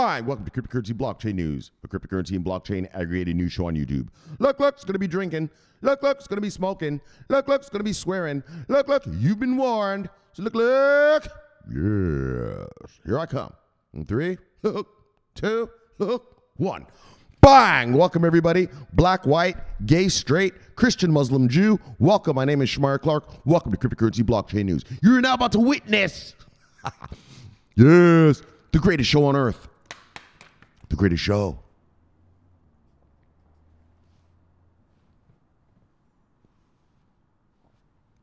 Bang! Welcome to Cryptocurrency Blockchain News, a cryptocurrency and blockchain aggregated news show on YouTube. Look, it's going to be drinking. Look, it's going to be smoking. Look, it's going to be swearing. Look, you've been warned. So look. Yes. Here I come. In 3, 2, 1. Bang! Welcome, everybody. Black, white, gay, straight, Christian, Muslim, Jew. Welcome. My name is Shomari Clarke. Welcome to Cryptocurrency Blockchain News. You're now about to witness. Yes. The greatest show on earth. The greatest show.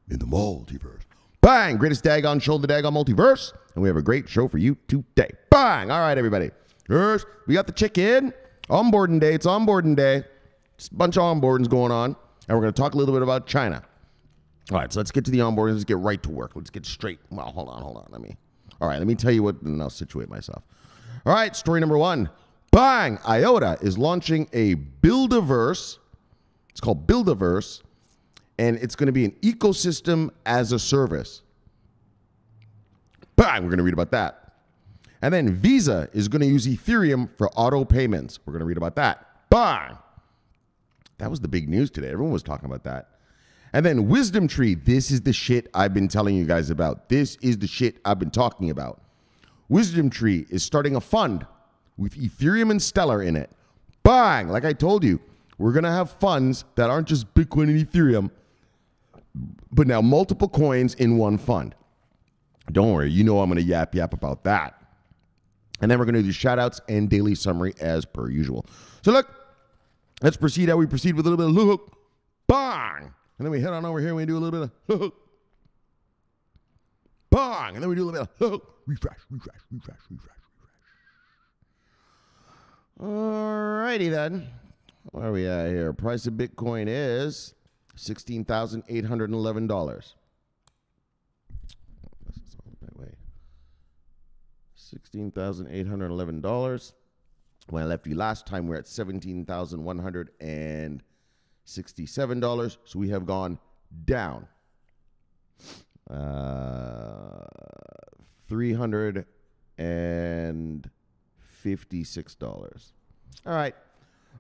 In the multiverse. Bang! Greatest daggone show in the daggone multiverse. And we have a great show for you today. Bang! All right, everybody. First, we got the chicken. Onboarding day. It's onboarding day. Just a bunch of onboardings going on. And we're going to talk a little bit about China. All right, so let's get to the onboarding. Let's get right to work. Let's get straight. Well, hold on. Let me tell you what, and I'll situate myself. All right, story number 1. Bang! IOTA is launching a Buildaverse. It's called Buildaverse, and it's going to be an ecosystem as a service. Bang! We're going to read about that. And then Visa is going to use Ethereum for auto payments. We're going to read about that. Bang! That was the big news today. Everyone was talking about that. And then Wisdom Tree. This is the shit I've been telling you guys about. This is the shit I've been talking about. Wisdom Tree is starting a fund with Ethereum and Stellar in it. Bang! Like I told you, we're going to have funds that aren't just Bitcoin and Ethereum, but now multiple coins in one fund. Don't worry. You know I'm going to yap about that. And then we're going to do shout outs and daily summary as per usual. So look, let's proceed how we proceed with a little bit of look. Bang! And then we head on over here and we do a little bit of bang! And then we do a little bit of refresh. Alrighty then. Where are we at here? Price of Bitcoin is $16,811. $16,811. When I left you last time, we're at $17,167. So we have gone down $356. All right.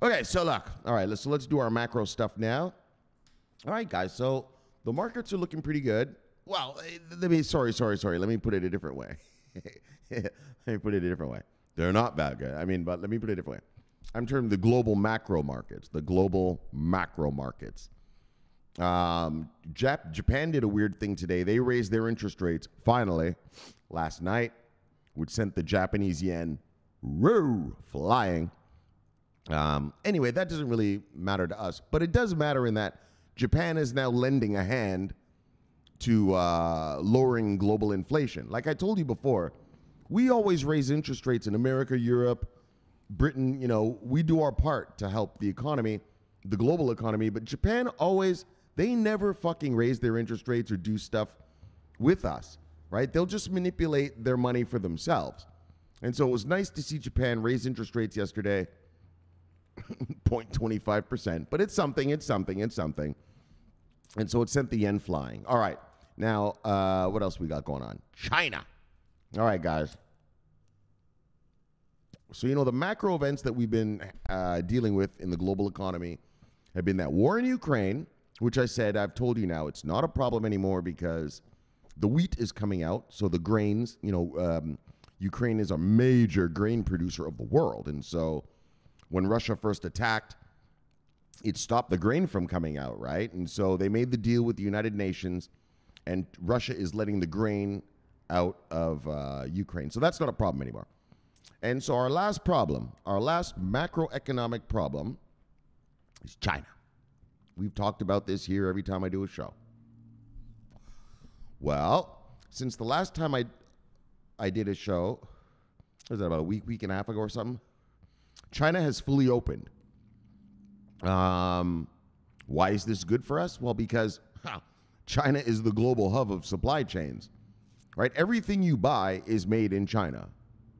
Okay, so look. All right, let's do our macro stuff now. All right, guys. So the markets are looking pretty good. Well, sorry. Let me put it a different way. They're not bad, guys. But let me put it a different way. I'm terming the global macro markets. Japan did a weird thing today. They raised their interest rates finally last night, which sent the Japanese yen flying. Anyway, that doesn't really matter to us, but it does matter in that Japan is now lending a hand to lowering global inflation. Like I told you before, we always raise interest rates in America, Europe, Britain. We do our part to help the economy, the global economy, but Japan they never fucking raise their interest rates or do stuff with us, right? They'll just manipulate their money for themselves. And so it was nice to see Japan raise interest rates yesterday, 0.25%, but it's something. And so it sent the yen flying. All right. Now, what else we got going on? China. All right, guys. So, the macro events that we've been dealing with in the global economy have been that war in Ukraine, which I've told you now, it's not a problem anymore because the wheat is coming out. So the grains, Ukraine is a major grain producer of the world. And so when Russia first attacked, it stopped the grain from coming out, right? And so they made the deal with the United Nations, and Russia is letting the grain out of Ukraine. So that's not a problem anymore. And so our last macroeconomic problem is China. We've talked about this here every time I do a show. Well, since the last time I did a show, was that about a week and a half ago or something? China has fully opened. Why is this good for us? Well, because China is the global hub of supply chains, right? Everything you buy is made in China.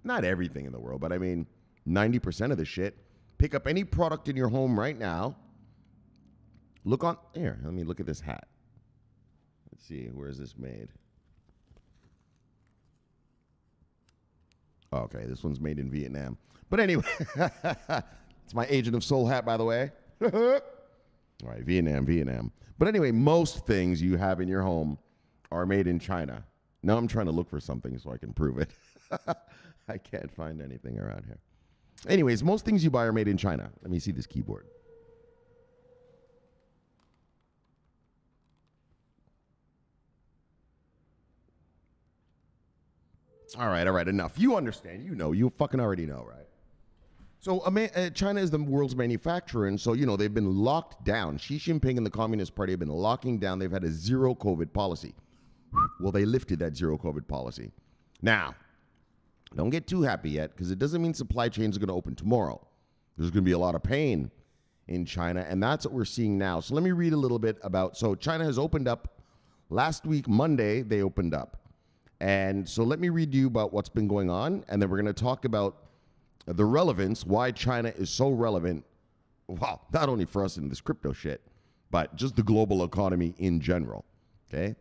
Not everything in the world, but 90% of the shit. Pick up any product in your home right now. Let me look at this hat. Let's see, where is this made? Okay, this one's made in Vietnam. But anyway, it's my Agent of Soul hat, by the way. All right, Vietnam. But anyway, most things you have in your home are made in China. Now I'm trying to look for something so I can prove it. I can't find anything around here. Anyways, most things you buy are made in China. Let me see this keyboard. All right, enough. You understand. You know. You fucking already know, right? So China is the world's manufacturer, and so, they've been locked down. Xi Jinping and the Communist Party have been locking down. They've had a zero COVID policy. Well, they lifted that zero COVID policy. Now, don't get too happy yet, because it doesn't mean supply chains are going to open tomorrow. There's going to be a lot of pain in China, and that's what we're seeing now. So let me read a little bit about, so China has opened up. Last week, Monday, they opened up. And so let me read you about what's been going on, and then we're going to talk about the relevance, why China is so relevant, well, not only for us in this crypto shit, but just the global economy in general, okay?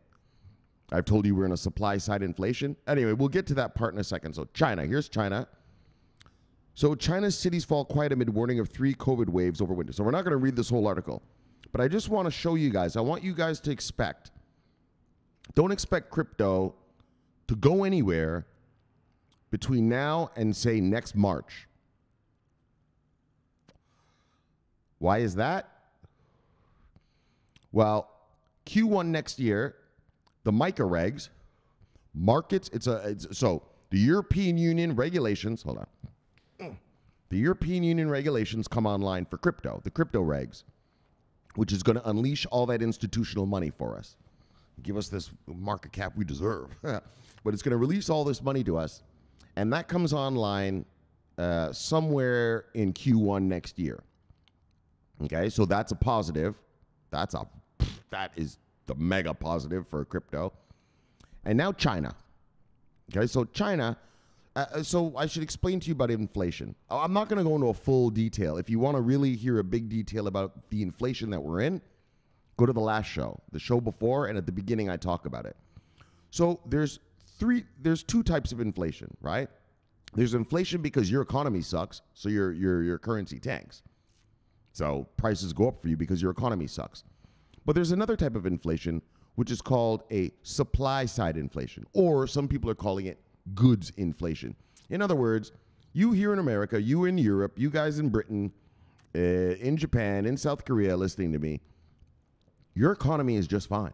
I've told you we're in a supply-side inflation. Anyway, we'll get to that part in a second. So China, here's China. So China's cities fall quiet amid warning of 3 COVID waves over winter. So we're not going to read this whole article, but I just want to show you guys. I want you guys to don't expect crypto to go anywhere between now and, say, next March. Why is that? Well, Q1 next year, the MiCA regs, markets, so the European Union regulations, hold on. The European Union regulations come online for crypto, the crypto regs, which is going to unleash all that institutional money for us. Give us this market cap we deserve. But it's going to release all this money to us. And that comes online somewhere in Q1 next year. Okay, so that's a positive. That is the mega positive for crypto. And now China. Okay, so China, so I should explain to you about inflation. I'm not going to go into a full detail. If you want to really hear a big detail about the inflation that we're in, go to the last show, the show before, and at the beginning I talk about it. So there's 2 types of inflation, right? There's inflation because your economy sucks, so your currency tanks. So prices go up for you because your economy sucks. But there's another type of inflation, which is called a supply side inflation, or some people are calling it goods inflation. In other words, you here in America, you in Europe, you guys in Britain, in Japan, in South Korea listening to me, your economy is just fine,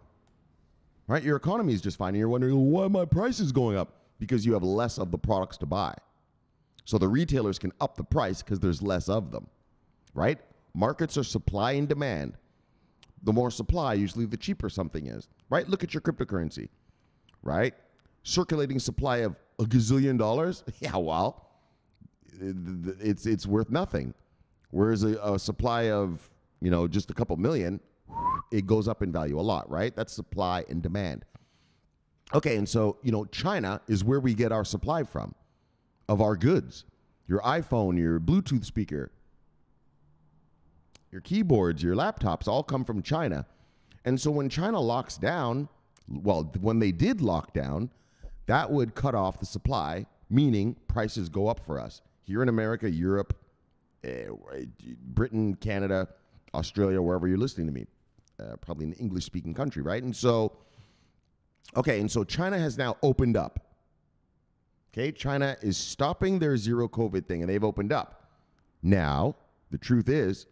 right? Your economy is just fine. And you're wondering, why are my prices going up? Because you have less of the products to buy. So the retailers can up the price because there's less of them, right? Markets are supply and demand. The more supply, usually the cheaper something is, right? Look at your cryptocurrency, right? Circulating supply of $1 gazillion. Yeah, well, it's worth nothing. Whereas a supply of, just a couple million, it goes up in value a lot, right? That's supply and demand. Okay, and so, China is where we get our supply from of our goods. Your iPhone, your Bluetooth speaker, your keyboards, your laptops all come from China. And so when China locks down, well, when they did lock down, that would cut off the supply, meaning prices go up for us. Here in America, Europe, Britain, Canada, Australia, wherever you're listening to me. Probably an English-speaking country, right? And so, China has now opened up. Okay, China is stopping their zero COVID thing, and they've opened up. Now, the truth is,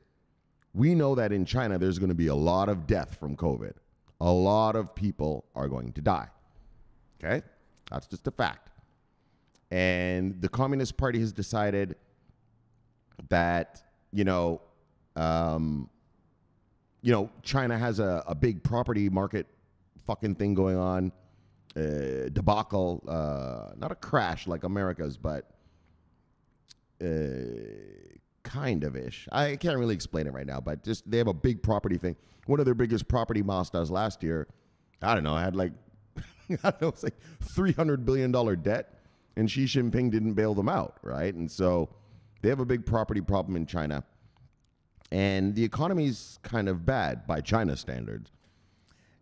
we know that in China, there's going to be a lot of death from COVID. A lot of people are going to die. Okay, that's just a fact. And the Communist Party has decided that, China has a big property market fucking thing going on, debacle, not a crash like America's, but kind of ish. I can't really explain it right now, but just they have a big property thing. One of their biggest property monsters last year, I don't know, had like, it's like $300 billion debt, and Xi Jinping didn't bail them out, right? And so they have a big property problem in China. And the economy's kind of bad by China standards.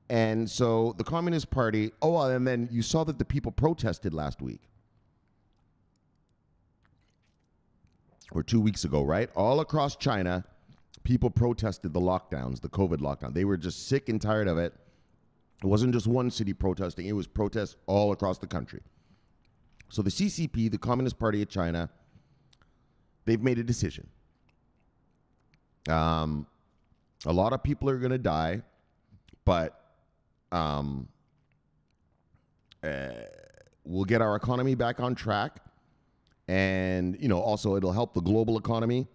And so the Communist Party, and then you saw that the people protested last week. or 2 weeks ago, right? All across China, people protested the lockdowns, the COVID lockdown. They were just sick and tired of it. It wasn't just one city protesting. It was protests all across the country. So the CCP, the Communist Party of China, they've made a decision. A lot of people are going to die, but we'll get our economy back on track. And, you know, also it'll help the global economy.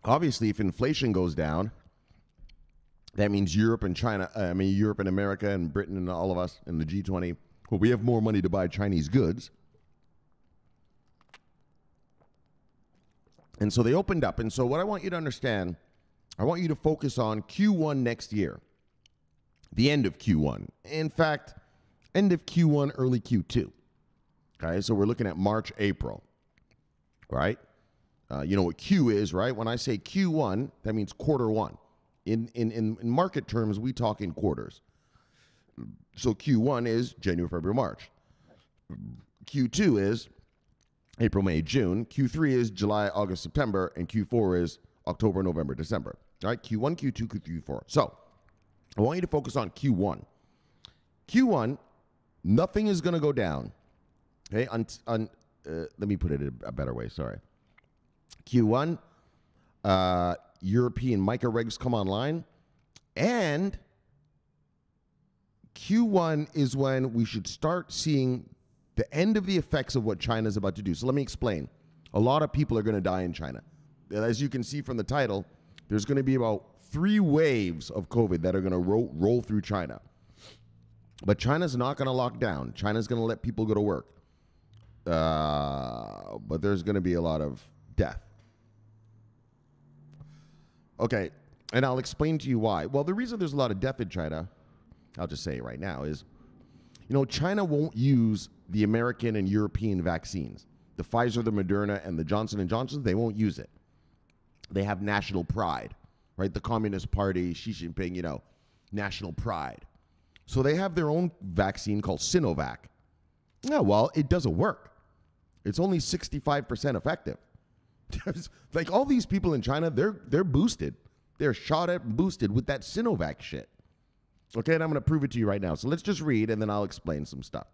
Obviously, if inflation goes down, that means Europe and China, Europe and America and Britain and all of us in the G20, well, we have more money to buy Chinese goods. And so they opened up. And so what I want you to understand, I want you to focus on Q1 next year, the end of Q1. In fact, end of Q1, early Q2. Okay, so we're looking at March, April, right? You know what Q is, right? When I say Q1, that means quarter one. In market terms, we talk in quarters. So Q1 is January, February, March. Q2 is April, May, June. Q3 is July, August, September. And Q4 is October, November, December. All right, Q1, Q2, Q3, Q4. So I want you to focus on Q1. Q1, nothing is going to go down. Okay, let me put it a better way, sorry. Q1, European mica regs come online, and Q1 is when we should start seeing the end of the effects of what China's about to do. So let me explain. A lot of people are going to die in China. As you can see from the title, there's going to be about 3 waves of COVID that are going to roll through China. But China's not going to lock down. China's going to let people go to work. But there's going to be a lot of death. Okay, and I'll explain to you why. Well, the reason there's a lot of death in China, I'll just say it right now, is, you know, China won't use the American and European vaccines. The Pfizer, the Moderna, and the Johnson & Johnson, they won't use it. They have national pride, right? The Communist Party, Xi Jinping, you know, national pride. So they have their own vaccine called Sinovac. Yeah, well, it doesn't work. It's only 65% effective. Like all these people in China, they're boosted. They're shot at and boosted with that Sinovac shit. Okay, and I'm going to prove it to you right now. So let's just read, and then I'll explain some stuff.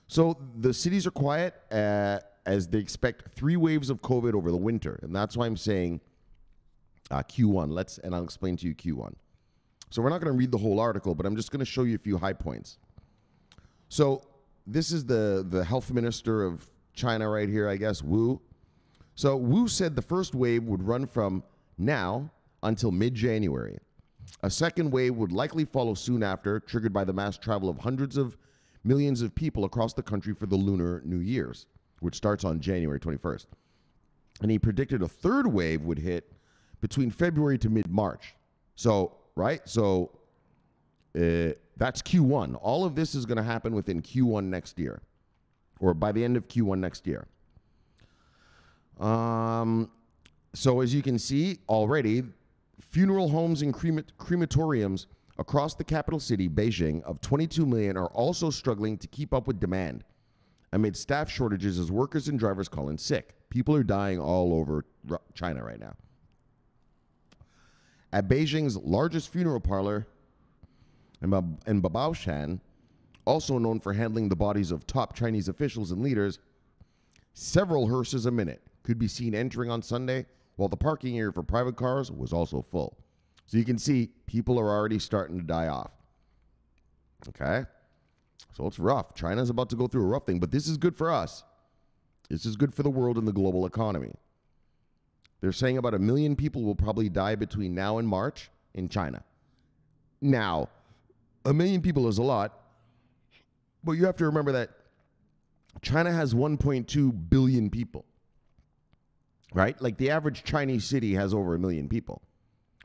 So the cities are quiet as they expect 3 waves of COVID over the winter. And that's why I'm saying Q1. And I'll explain to you Q1. So we're not going to read the whole article, but I'm just going to show you a few high points. So this is the health minister of China right here, I guess, Wu. So Wu said the first wave would run from now until mid-January. A second wave would likely follow soon after, triggered by the mass travel of hundreds of millions of people across the country for the Lunar New Year's, which starts on January 21st. And he predicted a third wave would hit between February to mid-March. So, right? So that's Q1. All of this is going to happen within Q1 next year, or by the end of Q1 next year. So as you can see already, funeral homes and crematoriums across the capital city, Beijing, of 22 million are also struggling to keep up with demand amid staff shortages as workers and drivers call in sick. People are dying all over China right now. At Beijing's largest funeral parlor in Babaoshan, also known for handling the bodies of top Chinese officials and leaders, several hearses a minute could be seen entering on Sunday, while the parking area for private cars was also full. So you can see people are already starting to die off. Okay? So it's rough. China's about to go through a rough thing, but this is good for us. This is good for the world and the global economy. They're saying about 1 million people will probably die between now and March in China. Now, 1 million people is a lot, but you have to remember that China has 1.2 billion people. Right? Like the average Chinese city has over 1 million people.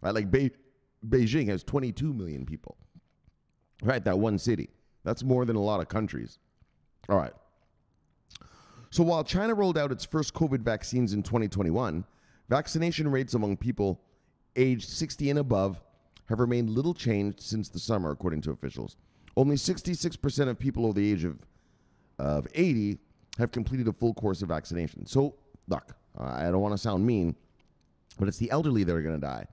Right? Like Beijing has 22 million people. Right? That one city. That's more than a lot of countries. All right. So while China rolled out its first COVID vaccines in 2021, vaccination rates among people aged 60 and above have remained little changed since the summer, according to officials. Only 66% of people over the age of 80 have completed a full course of vaccination. So, look, I don't want to sound mean, but it's the elderly that are going to die.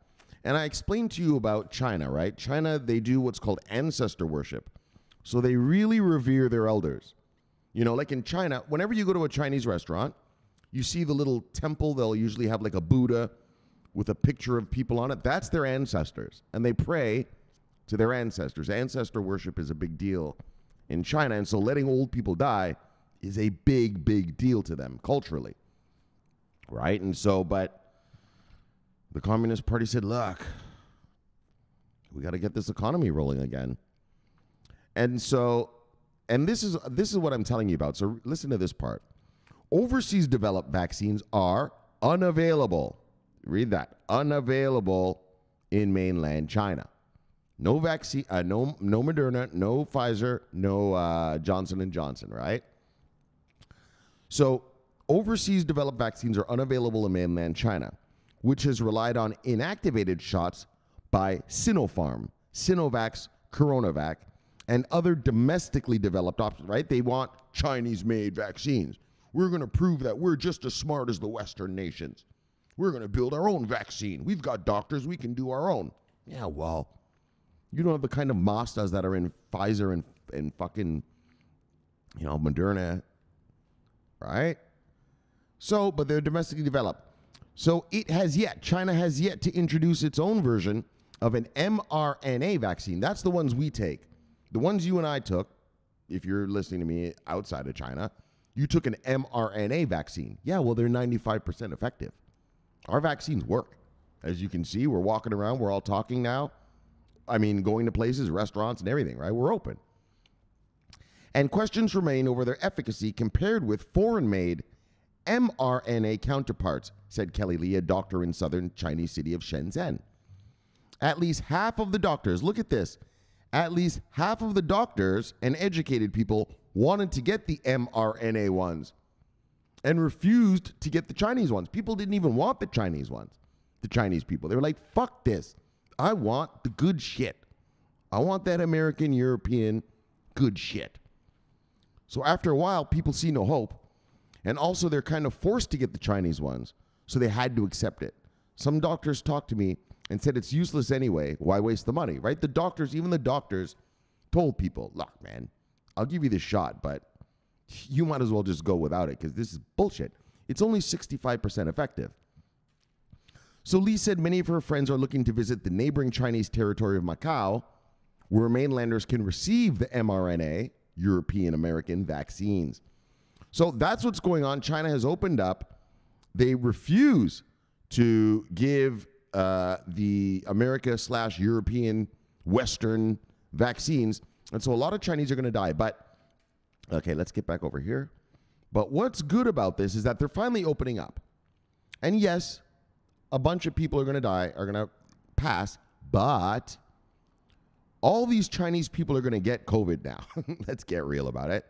And I explained to you about China, right? China, they do what's called ancestor worship. So they really revere their elders. You know, like in China, whenever you go to a Chinese restaurant, you see the little temple. They'll usually have like a Buddha with a picture of people on it. That's their ancestors. And they pray to their ancestors. Ancestor worship is a big deal in China. And so letting old people die is a big, big deal to them culturally. Right? And so, but the Communist Party said, look, we got to get this economy rolling again. And so, and this is what I'm telling you about. So listen to this part. Overseas developed vaccines are unavailable. Read that. Unavailable in mainland China. No vaccine, no Moderna, no Pfizer, no Johnson & Johnson, right? So overseas developed vaccines are unavailable in mainland China, which has relied on inactivated shots by Sinopharm, Sinovac, CoronaVac, and other domestically developed options, right? They want Chinese-made vaccines. We're going to prove that we're just as smart as the Western nations. We're going to build our own vaccine. We've got doctors. We can do our own. Yeah, well, you don't have the kind of mastas that are in Pfizer and fucking, you know, Moderna, right? So, but they're domestically developed. So China has yet to introduce its own version of an mRNA vaccine. That's the ones we take. The ones you and I took, if you're listening to me outside of China, you took an mRNA vaccine. Yeah, well, they're 95% effective. Our vaccines work. As you can see, we're walking around. We're all talking now. I mean, going to places, restaurants, and everything, right? We're open. And questions remain over their efficacy compared with foreign-made mRNA counterparts, said Kelly Lee, a doctor in southern Chinese city of Shenzhen. At least half of the doctors, look at this, at least half of the doctors and educated people wanted to get the mRNA ones and refused to get the Chinese ones. People didn't even want the Chinese ones, the Chinese people. They were like, fuck this. I want the good shit. I want that American, European good shit. So after a while, people see no hope. And also, they're kind of forced to get the Chinese ones, so they had to accept it. Some doctors talked to me and said it's useless anyway. Why waste the money, right? The doctors, even the doctors, told people, look, man, I'll give you the shot, but you might as well just go without it because this is bullshit. It's only 65% effective. So Lee said many of her friends are looking to visit the neighboring Chinese territory of Macau, where mainlanders can receive the mRNA, European American vaccines. So that's what's going on. China has opened up. They refuse to give the America/European Western vaccines. And so a lot of Chinese are going to die. But, okay, let's get back over here. But what's good about this is that they're finally opening up. And yes, a bunch of people are going to die, are going to pass. But all these Chinese people are going to get COVID now. Let's get real about it.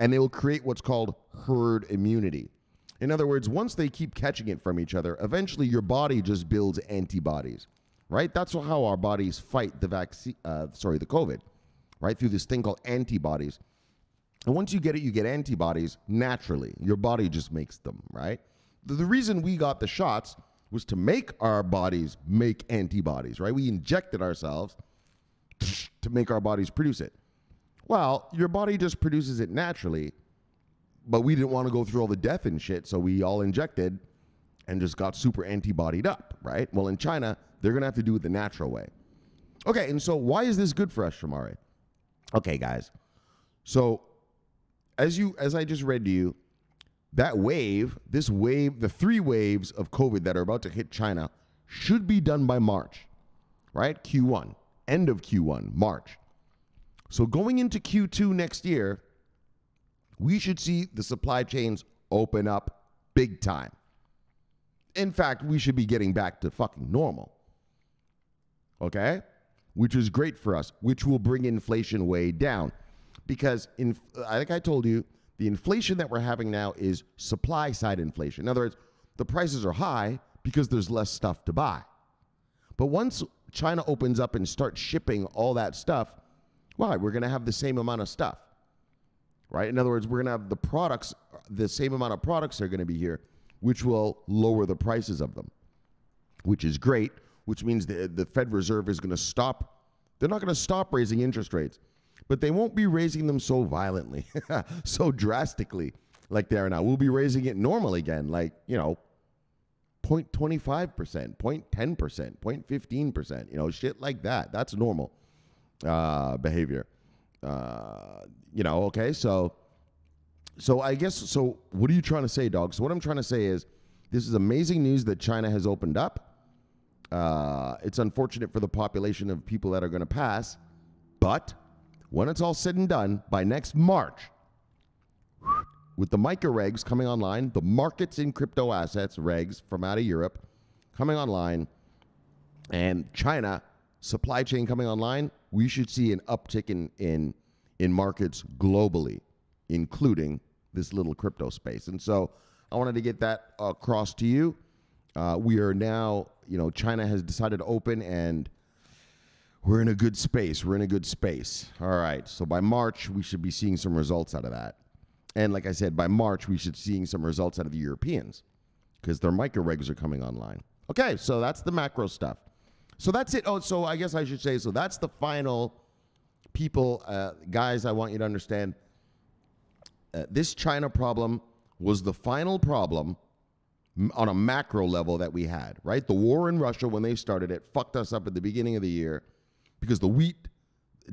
And they will create what's called herd immunity. In other words, once they keep catching it from each other, eventually your body just builds antibodies, right? That's how our bodies fight the the COVID, right? Through this thing called antibodies. And once you get it, you get antibodies naturally. Your body just makes them, right? The reason we got the shots was to make our bodies make antibodies, right? We injected ourselves to make our bodies produce it. Well, your body just produces it naturally, but we didn't want to go through all the death and shit, so we all injected and just got super antibodied up, right? Well, in China, they're going to have to do it the natural way. Okay, and so why is this good for us, Shomari? Okay, guys. So as I just read to you, that wave, the 3 waves of COVID that are about to hit China should be done by March, right? Q1, end of Q1, March. So going into Q2 next year, we should see the supply chains open up big time. In fact, we should be getting back to fucking normal. Okay? Which is great for us, which will bring inflation way down. Because, like I told you, the inflation that we're having now is supply side inflation. In other words, the prices are high because there's less stuff to buy. But once China opens up and starts shipping all that stuff, why? We're going to have the same amount of stuff, right? In other words, we're going to have the products the same amount of products are going to be here, which will lower the prices of them, which is great, which means the Fed Reserve is going to stop. They're not going to stop raising interest rates, but they won't be raising them so violently, so drastically like they are now. We'll be raising it normal again, like, 0.25%, 0.10%, 0.15%, shit like that. That's normal behavior. Okay, so I guess, so what are you trying to say, dog? So what I'm trying to say is this is amazing news that China has opened up. It's unfortunate for the population of people that are going to pass, but when it's all said and done, by next March, with the MICA regs coming online, the markets in crypto assets regs from out of Europe coming online, and China supply chain coming online, we should see an uptick in markets globally, including this little crypto space. And so I wanted to get that across to you. We are now, China has decided to open, and we're in a good space. All right. So by March, we should be seeing some results out of that. And like I said, by March, we should be seeing some results out of the Europeans because their micro regs are coming online. Okay. So that's the macro stuff. So that's it. Oh, so I guess I should say, so that's the final people, guys, I want you to understand this China problem was the final problem on a macro level that we had, right? The war in Russia, when they started it, fucked us up at the beginning of the year because the wheat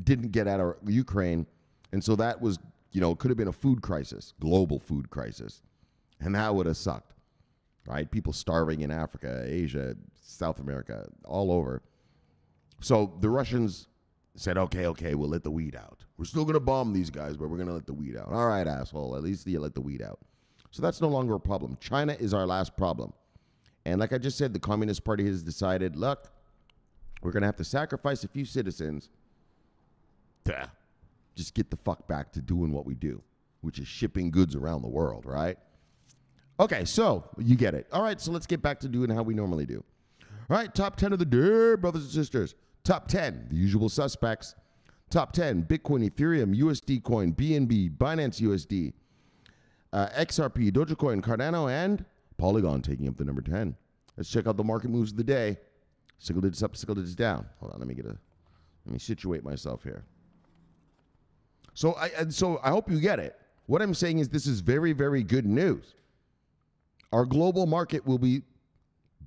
didn't get out of Ukraine. And so that was, could have been a food crisis, global food crisis. And that would have sucked, right? People starving in Africa, Asia, South America, all over. So the Russians said, okay, we'll let the wheat out. We're still going to bomb these guys, but we're going to let the wheat out. All right, asshole, at least you let the wheat out. So that's no longer a problem. China is our last problem. And like I just said, the Communist Party has decided, look, we're going to have to sacrifice a few citizens to just get the fuck back to doing what we do, which is shipping goods around the world, right? Okay, so you get it. All right, so let's get back to doing how we normally do. All right, top 10 of the day, brothers and sisters. Top 10, the usual suspects. Top 10, Bitcoin, Ethereum, USD Coin, BNB, Binance USD, XRP, Dogecoin, Cardano, and Polygon taking up the number 10. Let's check out the market moves of the day. Single digits up, single digits down. Hold on, let me situate myself here. So I hope you get it. What I'm saying is this is very, very good news. Our global market will be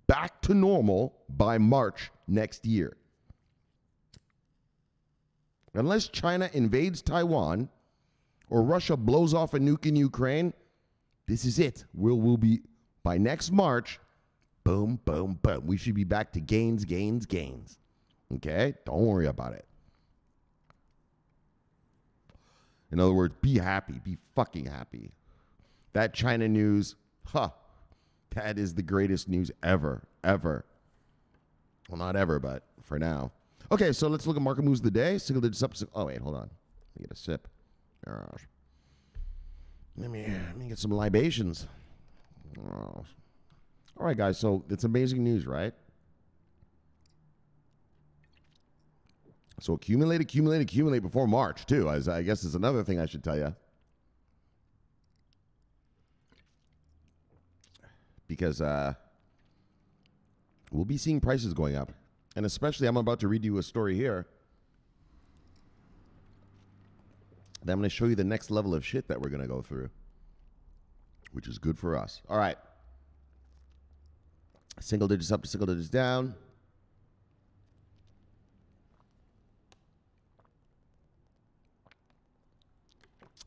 back to normal by March next year. Unless China invades Taiwan or Russia blows off a nuke in Ukraine, this is it. We'll be, by next March, boom, boom, boom. We should be back to gains, gains, gains. Okay? Don't worry about it. In other words, be happy. Be fucking happy. That China news, that is the greatest news ever, ever. Well, not ever, but for now. Okay, so let's look at market moves of the day. Single digits up. Oh, wait, hold on. Let me get a sip. Let me get some libations. All right, guys, so it's amazing news, right? So accumulate before March, too. As I guess is another thing I should tell you. Because we'll be seeing prices going up. And especially, I'm about to read you a story here. Then I'm going to show you the next level of shit that we're going to go through. Which is good for us. All right. Single digits up to single digits down.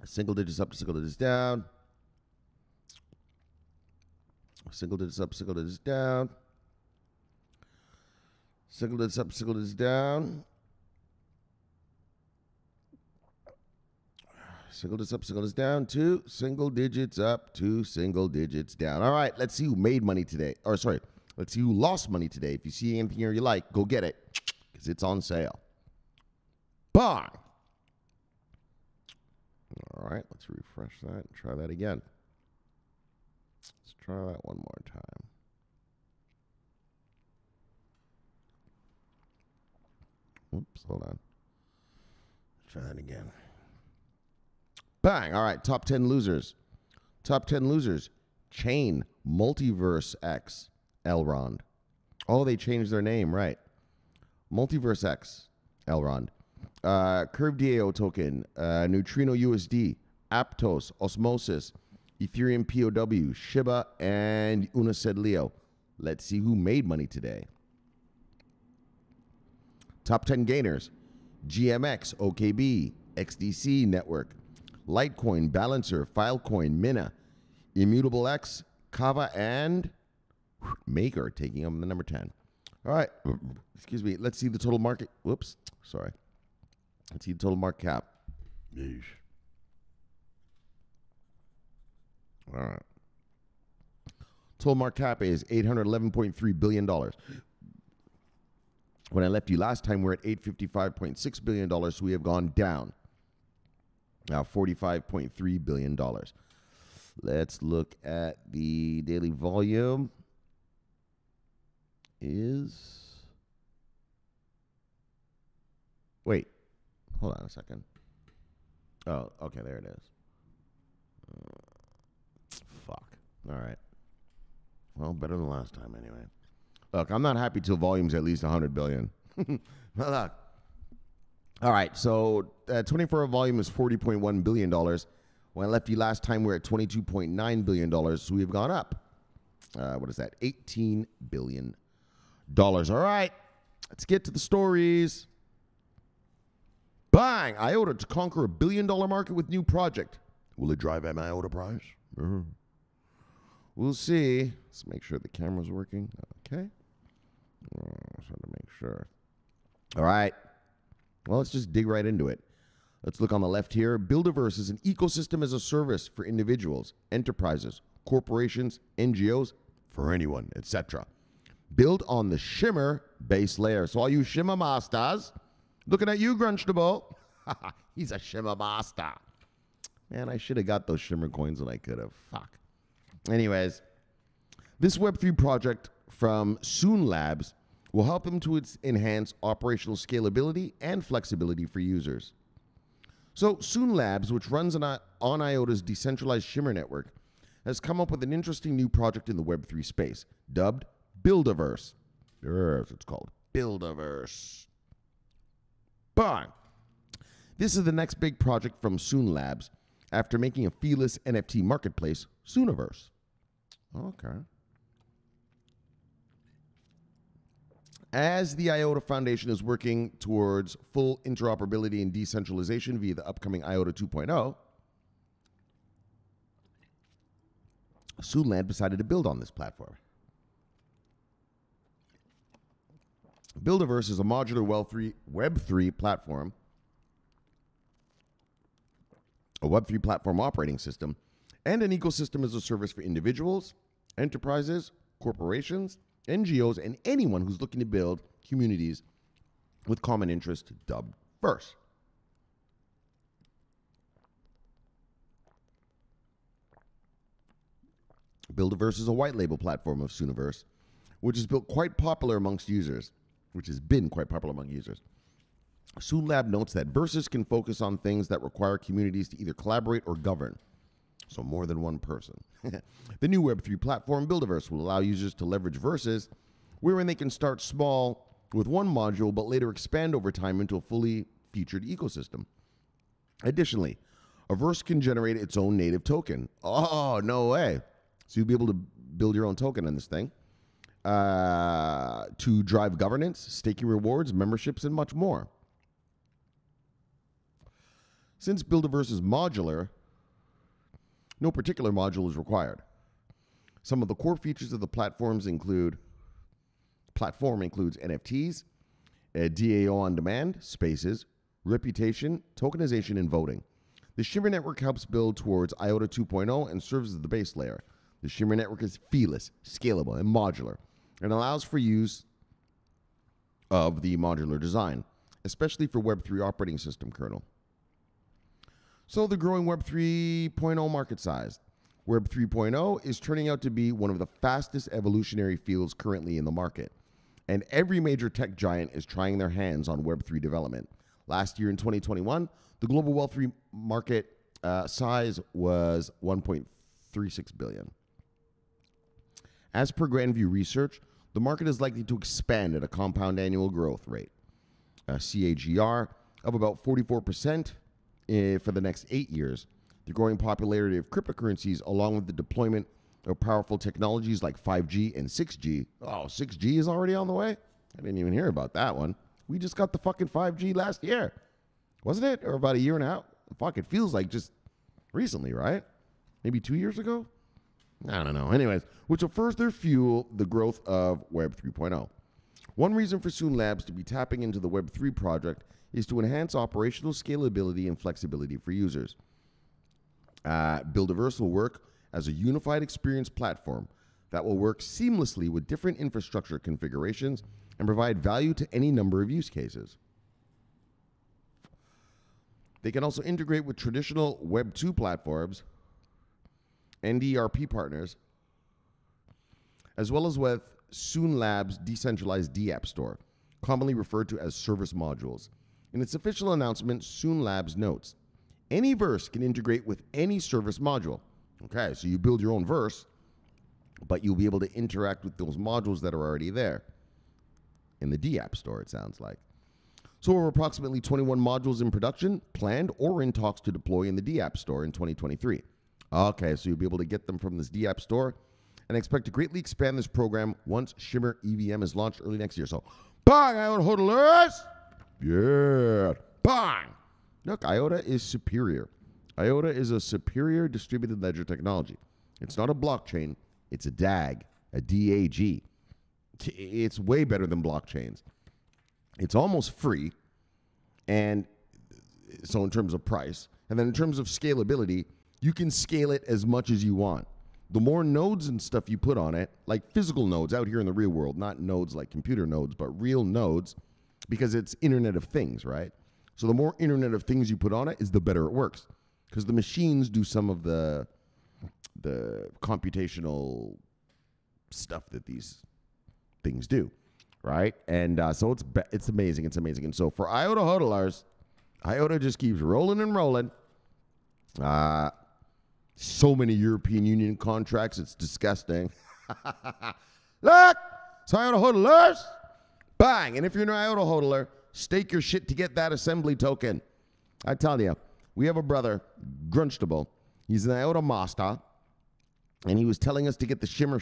Single digits up to single digits down. Single digits up, single digits down. Single digits up, single digits down. Single digits up, single digits down. Two single digits up, two single digits down. All right, let's see who made money today. Or sorry, let's see who lost money today. If you see anything here you like, go get it because it's on sale. Bye. All right, let's refresh that and try that again. Let's try that one more time. Whoops, hold on. Try that again. Bang. All right, top 10 losers. Top 10 losers. Chain, Multiverse X, Elrond. Oh, they changed their name, right. Multiverse X, Elrond. Curve DAO token, Neutrino USD, Aptos, Osmosis, Ethereum POW, Shiba, and Unised Leo. Let's see who made money today. Top 10 gainers. GMX, OKB, XDC Network, Litecoin, Balancer, Filecoin, Mina, Immutable X, Kava, and Maker taking on the number 10. All right. Excuse me. Let's see the total market. Whoops. Sorry. Let's see the total market cap. Yeesh. All right. Total market cap is $811.3 billion. When I left you last time, we're at $855.6 billion, so we have gone down. Now $45.3 billion. Let's look at the daily volume. Wait, hold on a second. Oh, okay, there it is. Fuck. All right. Well, better than last time anyway. Look, I'm not happy till volume's at least 100 billion. Look. All right, so 24-hour volume is $40.1 billion. When I left you last time, we're at $22.9 billion, so we've gone up. What is that? $18 billion. All right, let's get to the stories. Bang! IOTA to conquer $1 billion market with new project. Will it drive an IOTA price? We'll see. Let's make sure the camera's working. Okay. Just want to make sure. All right. Well, let's just dig right into it. Let's look on the left here. Buildaverse is an ecosystem as a service for individuals, enterprises, corporations, NGOs, for anyone, etc. Built on the Shimmer base layer. So all you Shimmer masters, looking at you, Grunchtable. He's a Shimmer master. Man, I should have got those Shimmer coins when I could have. Fuck. Anyways, this Web3 project from Soon Labs will help them to enhance operational scalability and flexibility for users. So Soon Labs, which runs on IOTA's decentralized Shimmer network, has come up with an interesting new project in the Web3 space, dubbed Buildaverse. Yes, it's called Buildaverse. Bang! This is the next big project from Soon Labs after making a feeless NFT marketplace, Sooniverse. Okay. As the IOTA Foundation is working towards full interoperability and decentralization via the upcoming IOTA 2.0, Soonlab decided to build on this platform. Buildaverse is a modular Web3 platform, a Web3 platform operating system, and an ecosystem as a service for individuals, enterprises, corporations, NGOs, and anyone who's looking to build communities with common interest, dubbed Verse. Buildaverse is a white label platform of Sooniverse, which has been quite popular amongst users. Soonlab notes that Verses can focus on things that require communities to either collaborate or govern. So more than one person. The new Web3 platform, Buildaverse, will allow users to leverage Verses, wherein they can start small with one module, but later expand over time into a fully featured ecosystem. Additionally, a Verse can generate its own native token. Oh, no way. So you'll be able to build your own token on this thing to drive governance, staking rewards, memberships, and much more. Since Buildaverse is modular, no particular module is required. Some of the core features of the platform includes NFTs, DAO on demand, spaces, reputation, tokenization, and voting. The Shimmer network helps build towards IOTA 2.0 and serves as the base layer. The Shimmer network is feeless, scalable, and modular, and allows for use of the modular design, especially for Web3 operating system kernel. So the growing Web 3.0 market size. Web 3.0 is turning out to be one of the fastest evolutionary fields currently in the market, and every major tech giant is trying their hands on Web 3 development. Last year in 2021, the global Web 3 market size was $36 billion. As per Grandview Research, the market is likely to expand at a compound annual growth rate, a CAGR, of about 44% for the next 8 years. The growing popularity of cryptocurrencies, along with the deployment of powerful technologies like 5G and 6G. Oh, 6G is already on the way? I didn't even hear about that one. We just got the fucking 5G last year. Wasn't it? Or about a year and a half? Fuck, it feels like just recently, right? Maybe 2 years ago? I don't know. Anyways, which will further fuel the growth of Web 3.0. One reason for Soon Labs to be tapping into the Web 3 project is to enhance operational scalability and flexibility for users. Buildaverse will work as a unified experience platform that will work seamlessly with different infrastructure configurations and provide value to any number of use cases. They can also integrate with traditional Web 2 platforms and ERP partners, as well as with Soon Labs' decentralized DApp store, commonly referred to as service modules. In its official announcement, Soon Labs notes, any verse can integrate with any service module. Okay, so you build your own verse, but you'll be able to interact with those modules that are already there in the DApp store, it sounds like. So there are approximately 21 modules in production, planned or in talks to deploy in the DApp store in 2023. Okay, so you'll be able to get them from this DApp store and expect to greatly expand this program once Shimmer EVM is launched early next year. So, bang, IOTA hodlers! Yeah, bang! Look, IOTA is superior. IOTA is a superior distributed ledger technology. It's not a blockchain. It's a DAG, a DAG. It's way better than blockchains. It's almost free, and so in terms of price, and then in terms of scalability, you can scale it as much as you want. The more nodes and stuff you put on it, like physical nodes out here in the real world, not nodes like computer nodes, but real nodes, because it's Internet of Things, right? So the more Internet of Things you put on it is the better it works, because the machines do some of the computational stuff that these things do, right? And so it's amazing. It's amazing. And so for IOTA hodlers, IOTA just keeps rolling and rolling. So many European Union contracts, it's disgusting. Look, so IOTA hodlers, bang. And if you're an IOTA hodler, stake your shit to get that assembly token. I tell you, we have a brother, Grunchtable. He's an IOTA master, and he was telling us to get the shimmer,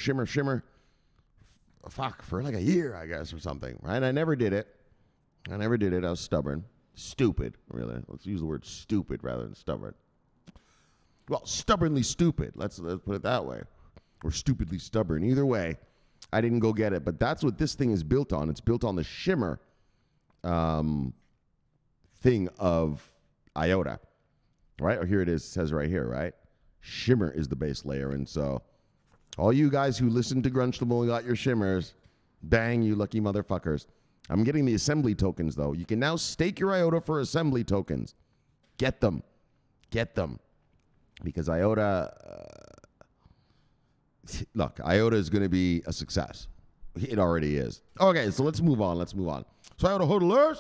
for like a year, I guess, or something, right? I never did it. I was stubborn. Stupid, really. Let's use the word stupid rather than stubborn. Well, stubbornly stupid. Let's put it that way. Or stupidly stubborn. Either way, I didn't go get it. But that's what this thing is built on. It's built on the Shimmer thing of IOTA. Right? Or here it is. It says right here, right? Shimmer is the base layer. And so all you guys who listen to Grunchtable and got your Shimmers, bang, you lucky motherfuckers. I'm getting the assembly tokens, though. You can now stake your IOTA for assembly tokens. Get them. Get them. Because IOTA, look, IOTA is going to be a success. It already is. Okay, so let's move on. So IOTA hodlers,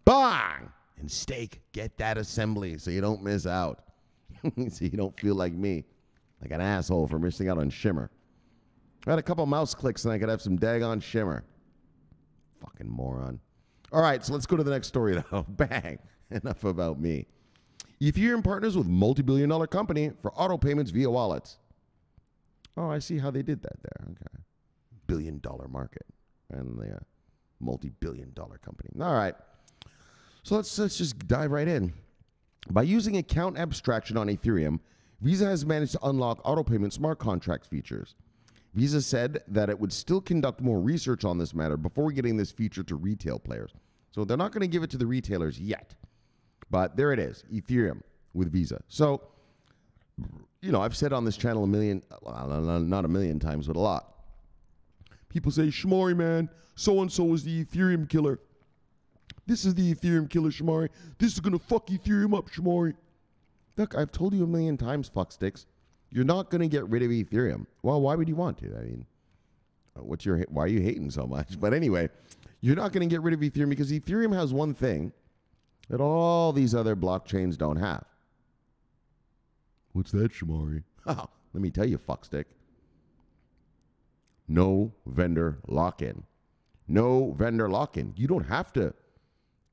bang, and stake. Get that assembly so you don't miss out. So you don't feel like me, like an asshole for missing out on Shimmer. I had a couple mouse clicks and I could have some daggone Shimmer. Fucking moron. All right, so let's go to the next story, though. Bang. Enough about me. Ethereum partners with multi-billion-dollar company for auto payments via wallets. Oh, I see how they did that there. Okay. Billion-dollar market. And the multi-billion-dollar company. All right. So let's just dive right in. By using account abstraction on Ethereum, Visa has managed to unlock auto payment smart contract features. Visa said that it would still conduct more research on this matter before getting this feature to retail players. So they're not going to give it to the retailers yet. But there it is, Ethereum with Visa. So, you know, I've said on this channel not a million times, but a lot. People say, Shomari, man, so-and-so is the Ethereum killer. This is the Ethereum killer, Shomari. This is going to fuck Ethereum up, Shomari. Look, I've told you a million times, fucksticks. You're not going to get rid of Ethereum. Well, why would you want to? I mean, why are you hating so much? But anyway, you're not going to get rid of Ethereum because Ethereum has one thing that all these other blockchains don't have. What's that, Shomari? Oh, let me tell you, fuckstick. No vendor lock-in. No vendor lock-in. You don't have to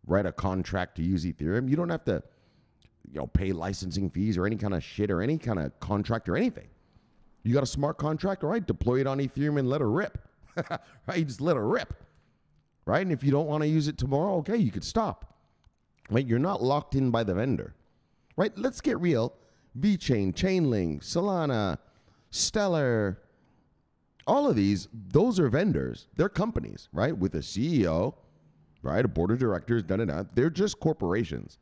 write a contract to use Ethereum. You don't have to, pay licensing fees or any kind of shit or any kind of contract or anything. You got a smart contract, all right? Deploy it on Ethereum and let her rip. Right? You just let her rip. Right? And if you don't want to use it tomorrow, okay, you could stop. Right? You're not locked in by the vendor. Right? Let's get real. VeChain, Chainlink, Solana, Stellar, all of these, those are vendors. They're companies, right? With a CEO, right? A board of directors, da-da-da. They're just corporations.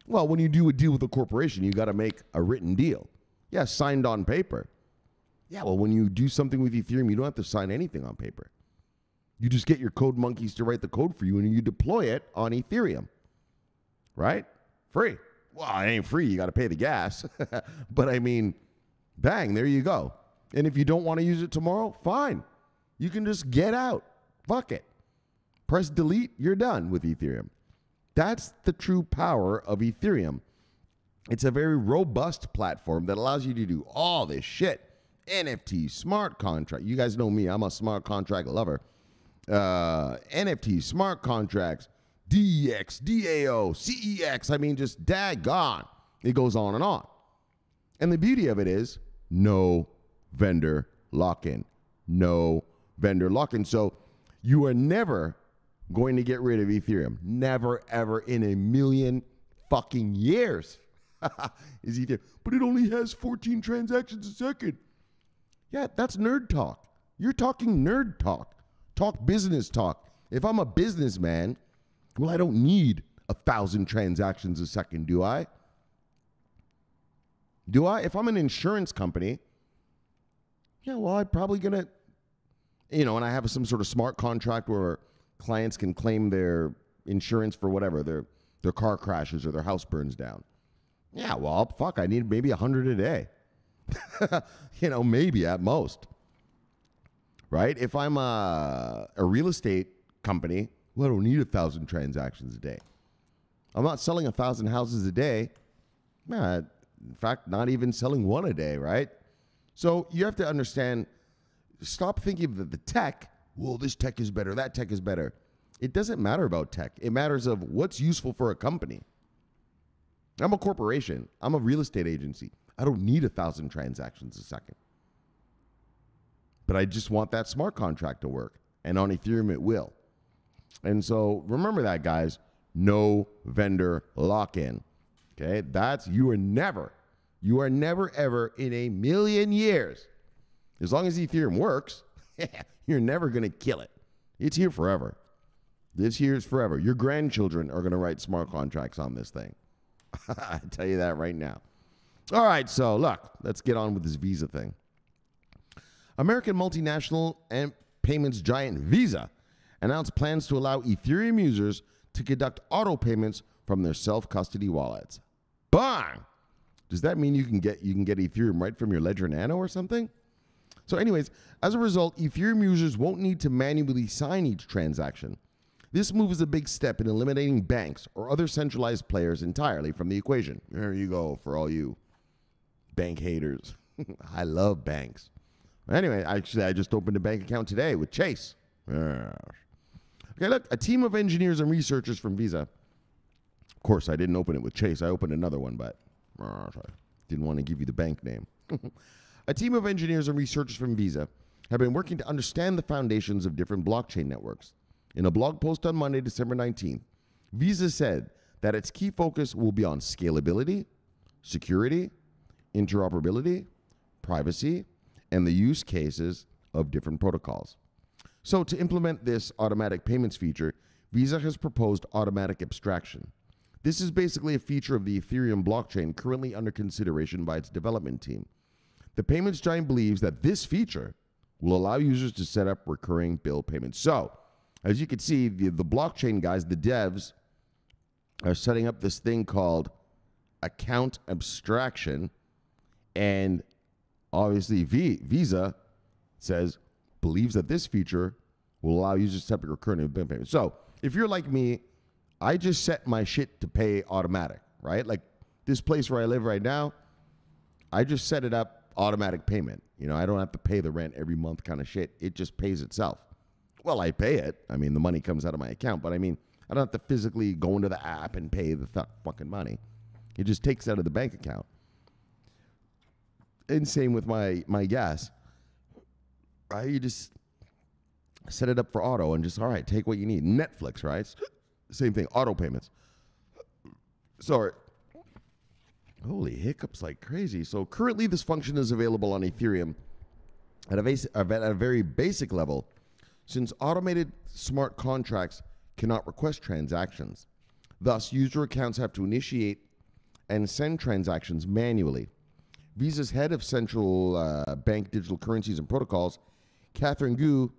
Well, when you do a deal with a corporation, you got to make a written deal. Yeah, signed on paper. Yeah, well, when you do something with Ethereum, you don't have to sign anything on paper. You just get your code monkeys to write the code for you, and you deploy it on Ethereum, right? Free. Well, it ain't free. You got to pay the gas. But I mean, bang, there you go. And if you don't want to use it tomorrow, fine. You can just get out. Fuck it. Press delete. You're done with Ethereum. That's the true power of Ethereum. It's a very robust platform that allows you to do all this shit. NFT, smart contract. You guys know me. I'm a smart contract lover. NFT, smart contracts, DEX, DAO, CEX. I mean, just daggone. It goes on and on. And the beauty of it is no vendor lock-in. No vendor lock-in. So you are never going to get rid of Ethereum. Never, ever in a million fucking years. Is Ethereum. But it only has 14 transactions a second. Yeah, that's nerd talk. You're talking nerd talk. Talk business talk. If I'm a businessman, well, I don't need 1,000 transactions a second, do I? Do I? If I'm an insurance company, yeah, well, I'm probably going to, and I have some sort of smart contract where clients can claim their insurance for whatever, their car crashes or their house burns down. Yeah, well, fuck, I need maybe 100 a day. Maybe at most. Right? If I'm a real estate company, well, I don't need 1,000 transactions a day. I'm not selling 1,000 houses a day. In fact, not even selling one a day, right? So you have to understand, stop thinking that the tech, well, this tech is better, that tech is better. It doesn't matter about tech. It matters of what's useful for a company. I'm a corporation. I'm a real estate agency. I don't need 1,000 transactions a second. But I just want that smart contract to work. And on Ethereum, it will. And so remember that, guys. No vendor lock-in. Okay? You are never, ever in a million years, as long as Ethereum works, you're never going to kill it. It's here forever. This here is forever. Your grandchildren are going to write smart contracts on this thing. I tell you that right now. All right, so look, let's get on with this Visa thing. American multinational and payments giant Visa announced plans to allow Ethereum users to conduct auto payments from their self-custody wallets. Bang! Does that mean you can get Ethereum right from your Ledger Nano or something? So anyways, as a result, Ethereum users won't need to manually sign each transaction. This move is a big step in eliminating banks or other centralized players entirely from the equation. There you go for all you bank haters. I love banks. Anyway, I just opened a bank account today with Chase. Okay, look, a team of engineers and researchers from Visa. Of course, I didn't open it with Chase. I opened another one, but I didn't want to give you the bank name. A team of engineers and researchers from Visa have been working to understand the foundations of different blockchain networks. In a blog post on Monday, December 19th, Visa said that its key focus will be on scalability, security, interoperability, privacy, and the use cases of different protocols. So to implement this automatic payments feature, Visa has proposed automatic abstraction. This is basically a feature of the Ethereum blockchain currently under consideration by its development team. The payments giant believes that this feature will allow users to set up recurring bill payments. So, as you can see, the blockchain guys, the devs, are setting up this thing called account abstraction, and obviously Visa believes that this feature will allow users to set up recurring bill payments. So, if you're like me, I just set my shit to pay automatic, right? Like this place where I live right now, I just set it up automatic payment. You know, I don't have to pay the rent every month kind of shit. It just pays itself. Well, I pay it. I mean, the money comes out of my account, but I mean, I don't have to physically go into the app and pay the fucking money. It just takes out of the bank account. And same with my gas. Right? You just set it up for auto and just, all right, take what you need. Netflix, right? Same thing, auto payments. Sorry. Holy hiccups like crazy. So currently this function is available on Ethereum at a very basic level, since automated smart contracts cannot request transactions. Thus, user accounts have to initiate and send transactions manually. Visa's head of central bank digital currencies and protocols, Catherine Gu,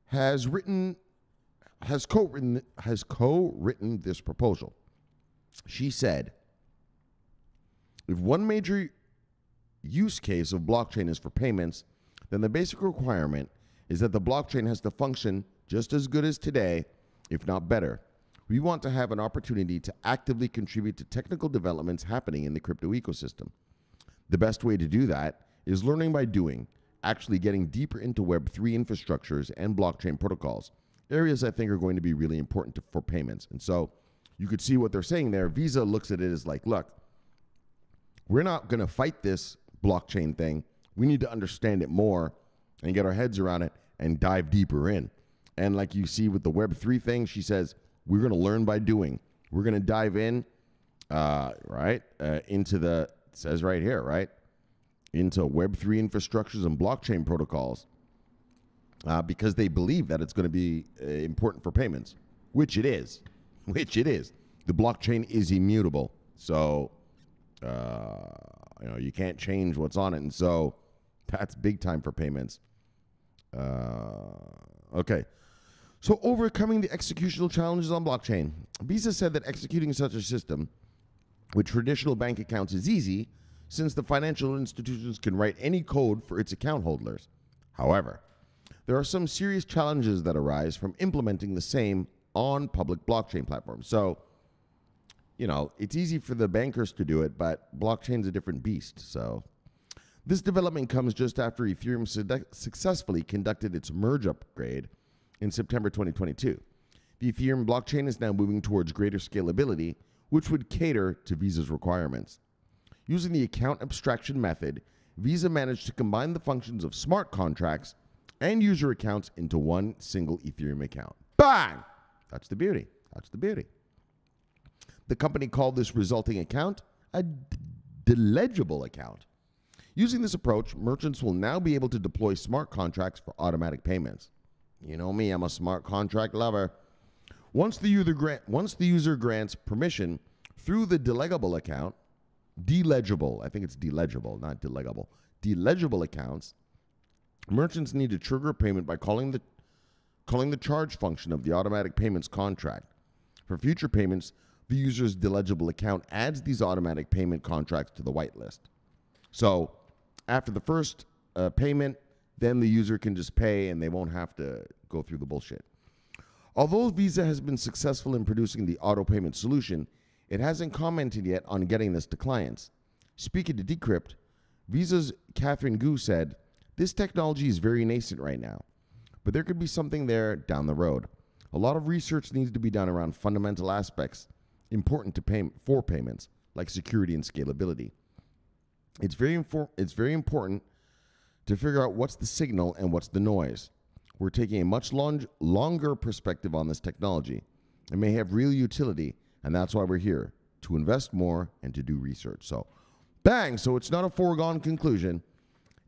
has co-written this proposal. She said, if one major use case of blockchain is for payments, then the basic requirement is that the blockchain has to function just as good as today, if not better. We want to have an opportunity to actively contribute to technical developments happening in the crypto ecosystem. The best way to do that is learning by doing, actually getting deeper into Web3 infrastructures and blockchain protocols, areas I think are going to be really important for payments. And so you could see what they're saying there. Visa looks at it as like, look, we're not going to fight this blockchain thing. We need to understand it more and get our heads around it and dive deeper in. And like you see with the Web3 thing, she says, we're going to learn by doing. We're going to dive in, into the, it says right here, right, into Web3 infrastructures and blockchain protocols because they believe that it's going to be important for payments, which it is. The blockchain is immutable. So, you can't change what's on it. And so that's big time for payments. Okay. So overcoming the executional challenges on blockchain. Visa said that executing such a system with traditional bank accounts is easy, since the financial institutions can write any code for its account holders. However, there are some serious challenges that arise from implementing the same on public blockchain platforms. So, it's easy for the bankers to do it, but blockchain's a different beast. So this development comes just after Ethereum successfully conducted its merge upgrade in September 2022. The Ethereum blockchain is now moving towards greater scalability, which would cater to Visa's requirements. Using the account abstraction method, Visa managed to combine the functions of smart contracts and user accounts into one single Ethereum account. Bang! That's the beauty. The company called this resulting account a delegible account. Using this approach, merchants will now be able to deploy smart contracts for automatic payments. You know me, I'm a smart contract lover. Once the user grants permission through the delegible account, I think it's delegible, not delegible, delegible accounts, merchants need to trigger a payment by calling the charge function of the automatic payments contract. For future payments, the user's delegible account adds these automatic payment contracts to the whitelist. So after the first payment, then the user can just pay and they won't have to go through the bullshit. Although Visa has been successful in producing the auto payment solution, it hasn't commented yet on getting this to clients. Speaking to Decrypt, Visa's Catherine Gu said, this technology is very nascent right now, but there could be something there down the road. A lot of research needs to be done around fundamental aspects important for payments, like security and scalability. It's very important to figure out what's the signal and what's the noise. We're taking a much longer perspective on this technology. It may have real utility, and that's why we're here, to invest more and to do research. So, bang! So it's not a foregone conclusion,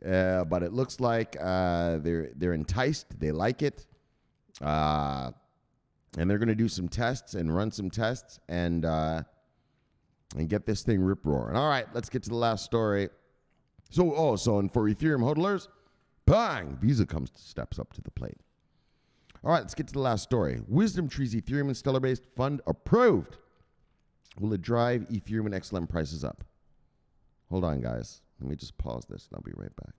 but it looks like they're enticed. They like it. And they're going to do some tests and run some tests and get this thing rip-roaring. All right, let's get to the last story. So and for Ethereum hodlers, bang, Visa steps up to the plate. All right, let's get to the last story. Wisdom Tree's Ethereum and Stellar-based fund approved. Will it drive Ethereum and XLM prices up? Hold on, guys. Let me just pause this, and I'll be right back.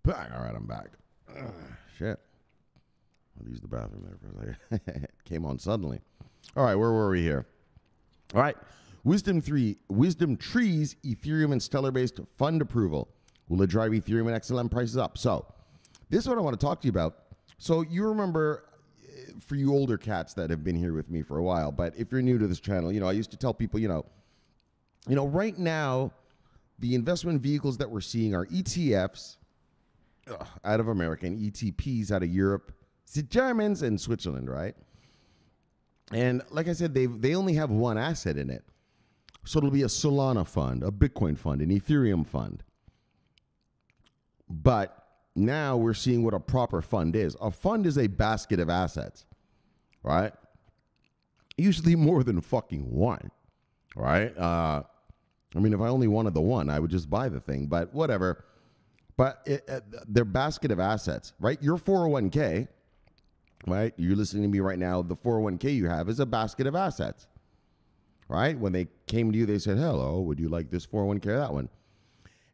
Bang, all right, I'm back. Shit. I'll use the bathroom there for a second. It came on suddenly. All right, where were we here? All right. Wisdom Tree's Ethereum and Stellar-based fund approval. Will it drive Ethereum and XLM prices up? So this is what I want to talk to you about. So you remember, for you older cats that have been here with me for a while, but if you're new to this channel, I used to tell people, right now, the investment vehicles that we're seeing are ETFs out of America and ETPs out of Europe, the Germans and Switzerland, right? And like I said, they only have one asset in it. So it'll be a Solana fund, a Bitcoin fund, an Ethereum fund. But now we're seeing what a proper fund is. A fund is a basket of assets, right? Usually more than fucking one, right? If I only wanted the one, I would just buy the thing, but whatever. But they're basket of assets, right? Your 401k, right? You're listening to me right now. The 401k you have is a basket of assets, right? When they came to you, they said, hello, would you like this 401k or that one?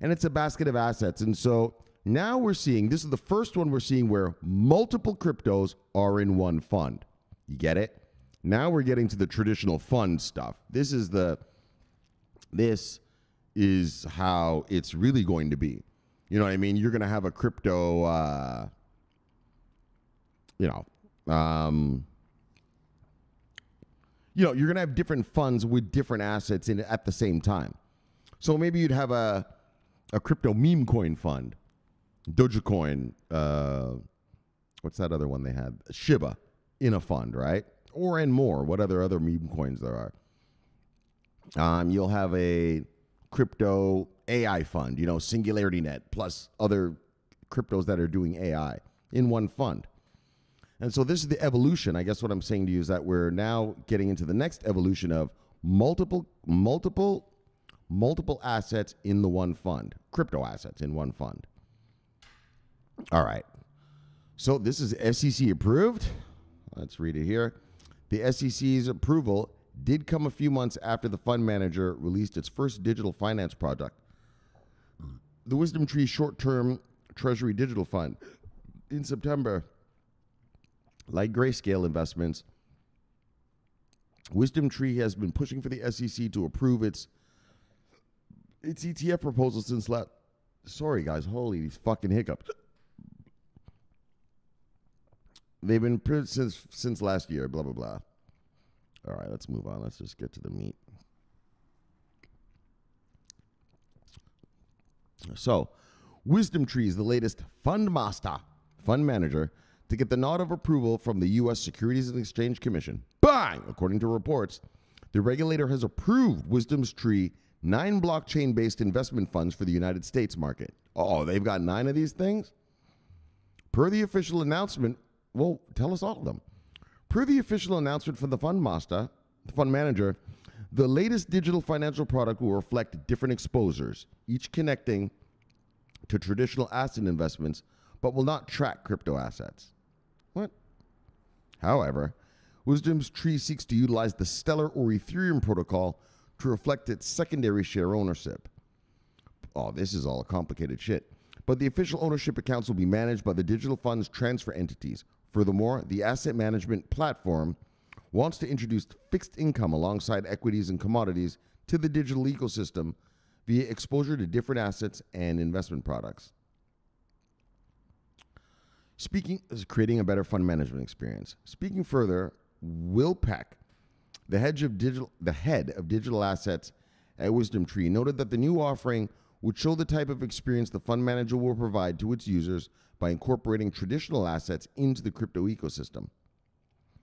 And it's a basket of assets. And so now we're seeing, this is the first one we're seeing where multiple cryptos are in one fund. You get it? Now we're getting to the traditional fund stuff. This is how it's really going to be. You know what I mean? You're going to have a crypto, you're going to have different funds with different assets in it at the same time. So maybe you'd have a crypto meme coin fund, Dogecoin, what's that other one they had? Shiba in a fund, right? Or and more, what other meme coins there are. You'll have a crypto AI fund, SingularityNet, plus other cryptos that are doing AI in one fund. And so this is the evolution. I guess what I'm saying to you is that we're now getting into the next evolution of multiple assets in the one fund, crypto assets in one fund. All right. So this is SEC approved. Let's read it here. The SEC's approval did come a few months after the fund manager released its first digital finance product, the Wisdom Tree Short-Term Treasury Digital Fund, in September. Like Grayscale Investments, Wisdom Tree has been pushing for the SEC to approve its ETF proposal since sorry guys, holy these fucking hiccups. They've been approved since last year, blah blah blah. All right, let's move on. Let's just get to the meat. So, Wisdom Tree is the latest fund manager, to get the nod of approval from the U.S. Securities and Exchange Commission. Bang! According to reports, the regulator has approved Wisdom Tree 9 blockchain-based investment funds for the United States market. Oh, they've got 9 of these things? Per the official announcement, well, tell us all of them. Per the official announcement from the fund manager, the latest digital financial product will reflect different exposures, each connecting to traditional asset investments, but will not track crypto assets. What? However, Wisdom Tree seeks to utilize the Stellar or Ethereum protocol to reflect its secondary share ownership. Oh, this is all complicated shit. But the official ownership accounts will be managed by the digital fund's transfer entities. Furthermore, the asset management platform wants to introduce fixed income alongside equities and commodities to the digital ecosystem via exposure to different assets and investment products. Creating a better fund management experience. Speaking further, Will Peck, the head of digital assets at Wisdom Tree, noted that the new offering would show the type of experience the fund manager will provide to its users by incorporating traditional assets into the crypto ecosystem.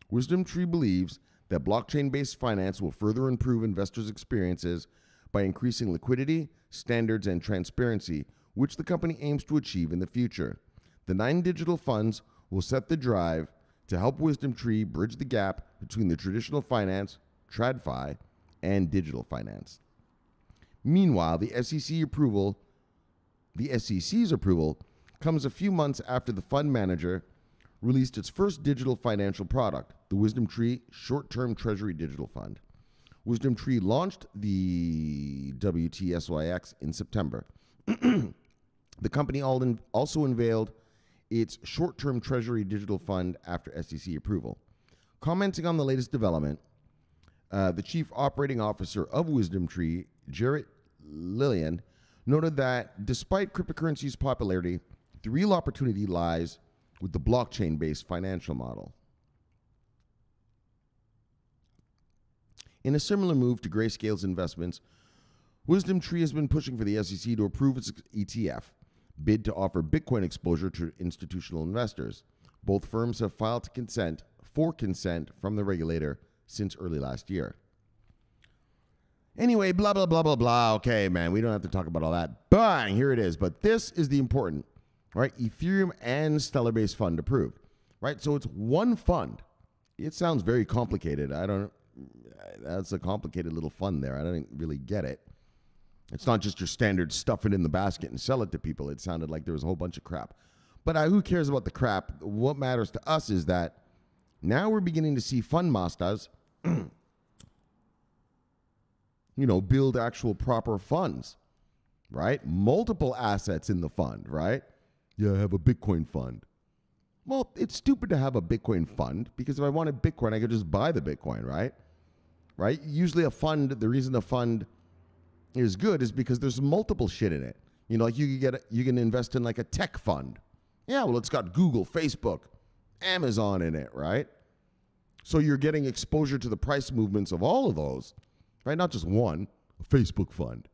Wisdom Tree believes that blockchain-based finance will further improve investors' experiences by increasing liquidity, standards, and transparency, which the company aims to achieve in the future. The 9 digital funds will set the drive to help Wisdom Tree bridge the gap between the traditional finance, TradFi, and digital finance. Meanwhile, the SEC's approval comes a few months after the fund manager released its first digital financial product, the Wisdom Tree Short-Term Treasury Digital Fund. Wisdom Tree launched the WTSYX in September. The company also unveiled its Short-Term Treasury Digital Fund after SEC approval. Commenting on the latest development, the chief operating officer of Wisdom Tree, Jarrett Lillian, noted that despite cryptocurrency's popularity, the real opportunity lies with the blockchain-based financial model. In a similar move to Grayscale's investments, Wisdom Tree has been pushing for the SEC to approve its ETF bid to offer Bitcoin exposure to institutional investors. Both firms have filed consent from the regulator since early last year. Anyway, blah, blah, blah, blah, blah. Okay, man, we don't have to talk about all that. Bang, here it is. But this is the important, right? Ethereum and Stellar-based fund approved, right? So it's one fund. It sounds very complicated. That's a complicated little fund there. I don't really get it. It's not just your standard stuff it in the basket and sell it to people. It sounded like there was a whole bunch of crap. But who cares about the crap? What matters to us is that now we're beginning to see fund masters, build actual proper funds, right? Multiple assets in the fund, right? Yeah, I have a Bitcoin fund. Well, it's stupid to have a Bitcoin fund because if I wanted Bitcoin, I could just buy the Bitcoin, right? Right? Usually a fund, the reason a fund is good is because there's multiple shit in it. Like you can invest in like a tech fund. Yeah, well, it's got Google, Facebook, Amazon in it, right? So you're getting exposure to the price movements of all of those, right? Not just one, a Facebook fund.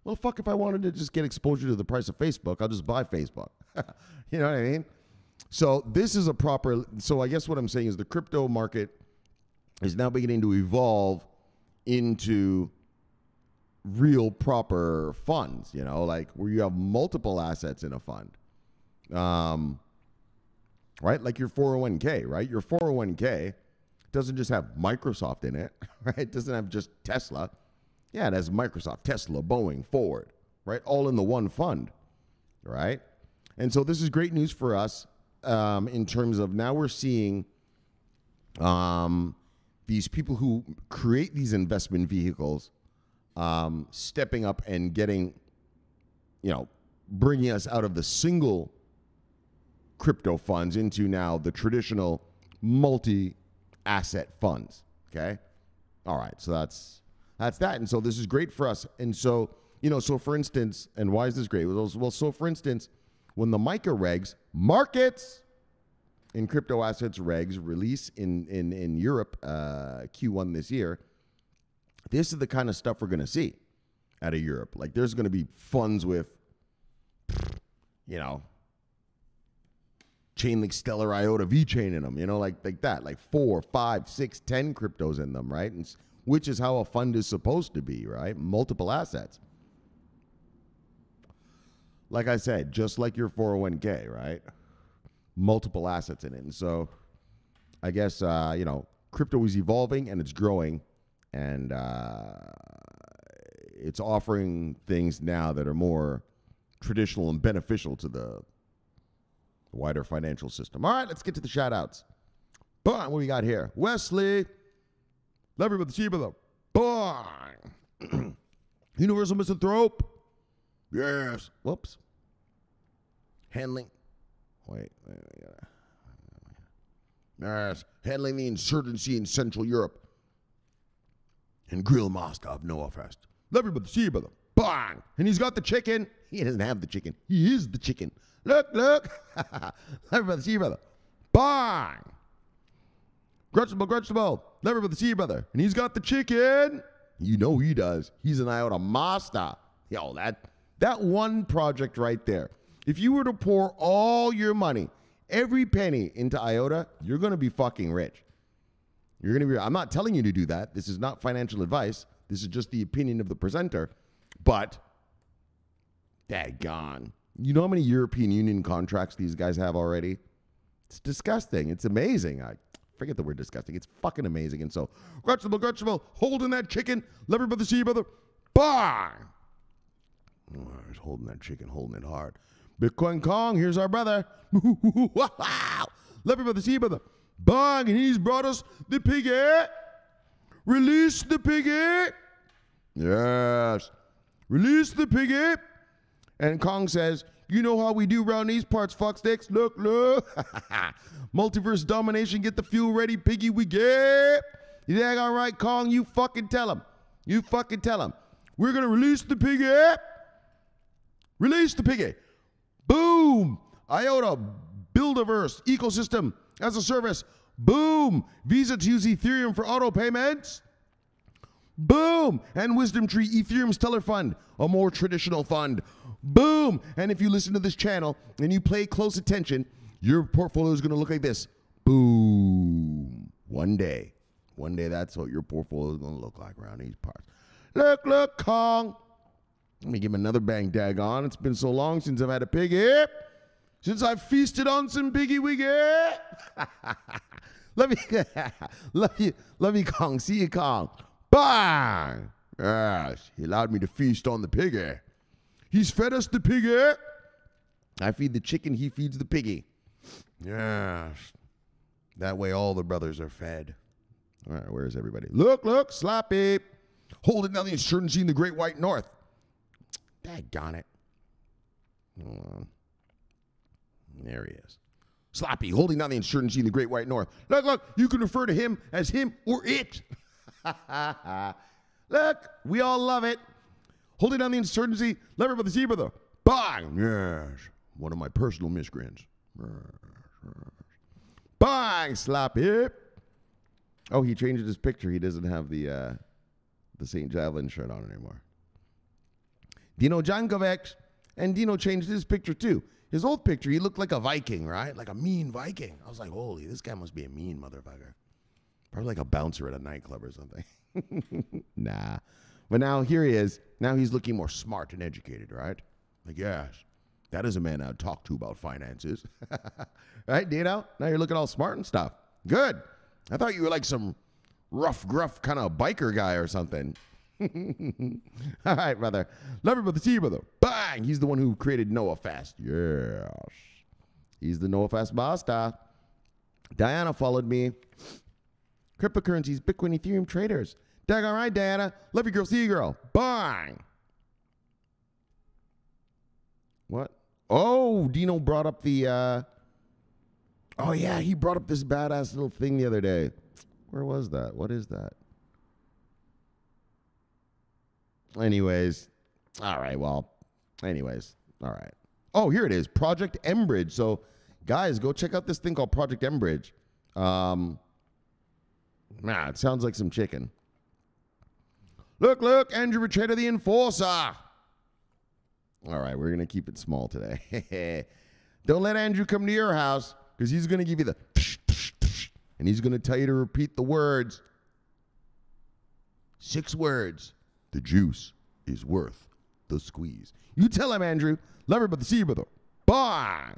Well, fuck, if I wanted to just get exposure to the price of Facebook, I'll just buy Facebook. You know what I mean? So this is so I guess what I'm saying is the crypto market is now beginning to evolve into real proper funds, like where you have multiple assets in a fund. Right? Like your 401k, right? Your 401k doesn't just have Microsoft in it, right? It doesn't have just Tesla. Yeah, it has Microsoft, Tesla, Boeing, Ford, right? All in the one fund, right? And so this is great news for us in terms of now we're seeing these people who create these investment vehicles stepping up and getting, bringing us out of the single crypto funds into now the traditional multi-asset funds. Okay. All right. So that's that. And so this is great for us. And so, so for instance, and why is this great? Well, so for instance, when the MiCA regs, markets in crypto assets regs release in Europe, Q1 this year, this is the kind of stuff we're going to see out of Europe. Like there's going to be funds with, Chainlink, Stellar, IOTA, VeChain in them, like that, like 4, 5, 6, 10 cryptos in them, right? And which is how a fund is supposed to be, right? Multiple assets. Like I said, just like your 401k, right? Multiple assets in it. And so I guess, crypto is evolving and it's growing and it's offering things now that are more traditional and beneficial to the wider financial system. All right, let's get to the shout-outs. Bang, what we got here? Wesley. Love everybody. See you, brother. Bang. Universal Misanthrope. Yes. Whoops. Handling. Wait. Yes. Handling the insurgency in Central Europe. And Grill Mostov, Noah Fest. Love everybody. See you, brother. Bang. And he's got the chicken. He doesn't have the chicken. He is the chicken. Look. Love brother, see you, brother. Bang. Grudgeable. Love brother, see you, brother. And he's got the chicken. He does. He's an IOTA master. Yo, that one project right there. If you were to pour all your money, every penny into IOTA, you're going to be fucking rich. You're going to be. I'm not telling you to do that. This is not financial advice. This is just the opinion of the presenter. But, daggone. You know how many European Union contracts these guys have already? It's disgusting. It's amazing. I forget the word disgusting. It's fucking amazing. And so, Grudgeable, holding that chicken. Love everybody, see you, brother. Bang! Oh, he's holding that chicken, holding it hard. Bitcoin Kong, here's our brother. Wow! Love everybody, see you, brother. Bang! And he's brought us the piggy. Release the piggy. Yes. Release the piggy. And Kong says, you know how we do around these parts, fucksticks. Look. Multiverse domination, get the fuel ready, piggy, we get. You daggone right, Kong. You fucking tell him. You fucking tell him. We're going to release the piggy. Release the piggy. Boom. IOTA, Buildaverse, ecosystem as a service. Boom. Visa to use Ethereum for auto payments. Boom. And Wisdom Tree, Ethereum Stellar Fund, a more traditional fund. Boom. And if you listen to this channel and you pay close attention, your portfolio is going to look like this. Boom. One day, that's what your portfolio is going to look like around these parts. Look, Kong. Let me give him another bang daggone. It's been so long since I've had a piggy. Since I've feasted on some piggy wiggy. Love you, Kong. See you, Kong. Bang! Yes, he allowed me to feast on the piggy. He's fed us the piggy. I feed the chicken, he feeds the piggy. Yes. That way all the brothers are fed. All right, where's everybody? Look, Slappy. Holding down the insurgency in the Great White North. Daggone it. Hold on. There he is. Slappy, holding down the insurgency in the Great White North. Look, you can refer to him as him or it. Look, we all love it. Holding down the insurgency, lever by the sea brother. Bang! Yes, one of my personal miscreants. Bang! Slappy. Oh, he changed his picture. He doesn't have the St. Javelin shirt on anymore. Dino Jankovic. And Dino changed his picture too. His old picture, he looked like a Viking, right? Like a mean Viking. I was like, holy, this guy must be a mean motherfucker. Probably like a bouncer at a nightclub or something. Nah. But now here he is. Now he's looking more smart and educated, right? Like, yes, that is a man I'd talk to about finances. Right, Dino? Now you're looking all smart and stuff. Good. I thought you were like some rough, gruff kind of biker guy or something. All right, brother. Love you, brother. See you, brother. Bang! He's the one who created Noah Fast. Yes. He's the Noah Fast master. Diana followed me. Cryptocurrencies, Bitcoin, Ethereum traders. Daggone right, Diana. Love you, girl. See you, girl. Bang! What? Oh, Dino brought up the... Oh, yeah, he brought up this badass little thing the other day. Where was that? What is that? Anyways. All right, well. Anyways. All right. Oh, here it is. Project Enbridge. So, guys, go check out this thing called Project Enbridge. It sounds like some chicken. Look, Andrew Racheta the Enforcer. All right, we're going to keep it small today. Don't let Andrew come to your house because he's going to give you the and he's going to tell you to repeat the words. 6 words. The juice is worth the squeeze. You tell him, Andrew. Love her, but the sea brother. Bang!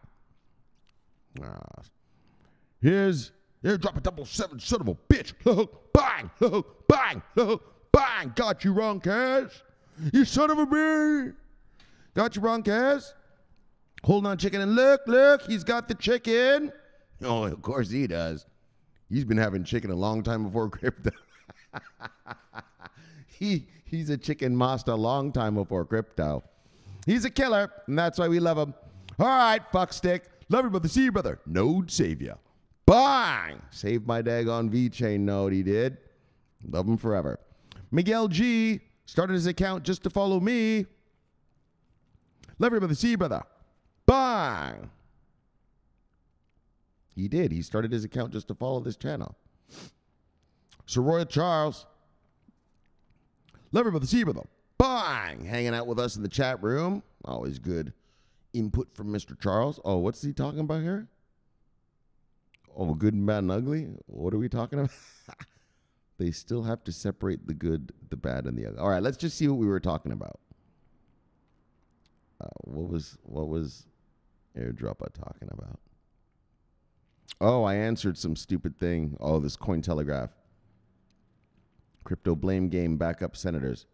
Here's drop a 777, son of a bitch. Bang! Bang! Bang! Got you wrong, Cash. You son of a bitch. Got you wrong, Cash. Holding on, chicken, and look, he's got the chicken. Oh, of course he does. He's been having chicken a long time before crypto. He's a chicken master a long time before crypto. He's a killer, and that's why we love him. All right, fuckstick. Love you, brother. See you, brother. Node savior. Bang! Saved my daggone V-chain node, he did. Love him forever. Miguel G. started his account just to follow me. Love you, brother. See you, brother. Bang! He did. He started his account just to follow this channel. Sir Roy Charles. Love you, brother. See you, brother. Bang! Hanging out with us in the chat room. Always good input from Mr. Charles. Oh, what's he talking about here? Oh, good and bad and ugly? What are we talking about? They still have to separate the good, the bad, and the ugly. All right, let's just see what we were talking about. What was Airdrop talking about? Oh, I answered some stupid thing. Oh, this Cointelegraph. Crypto blame game backup senators.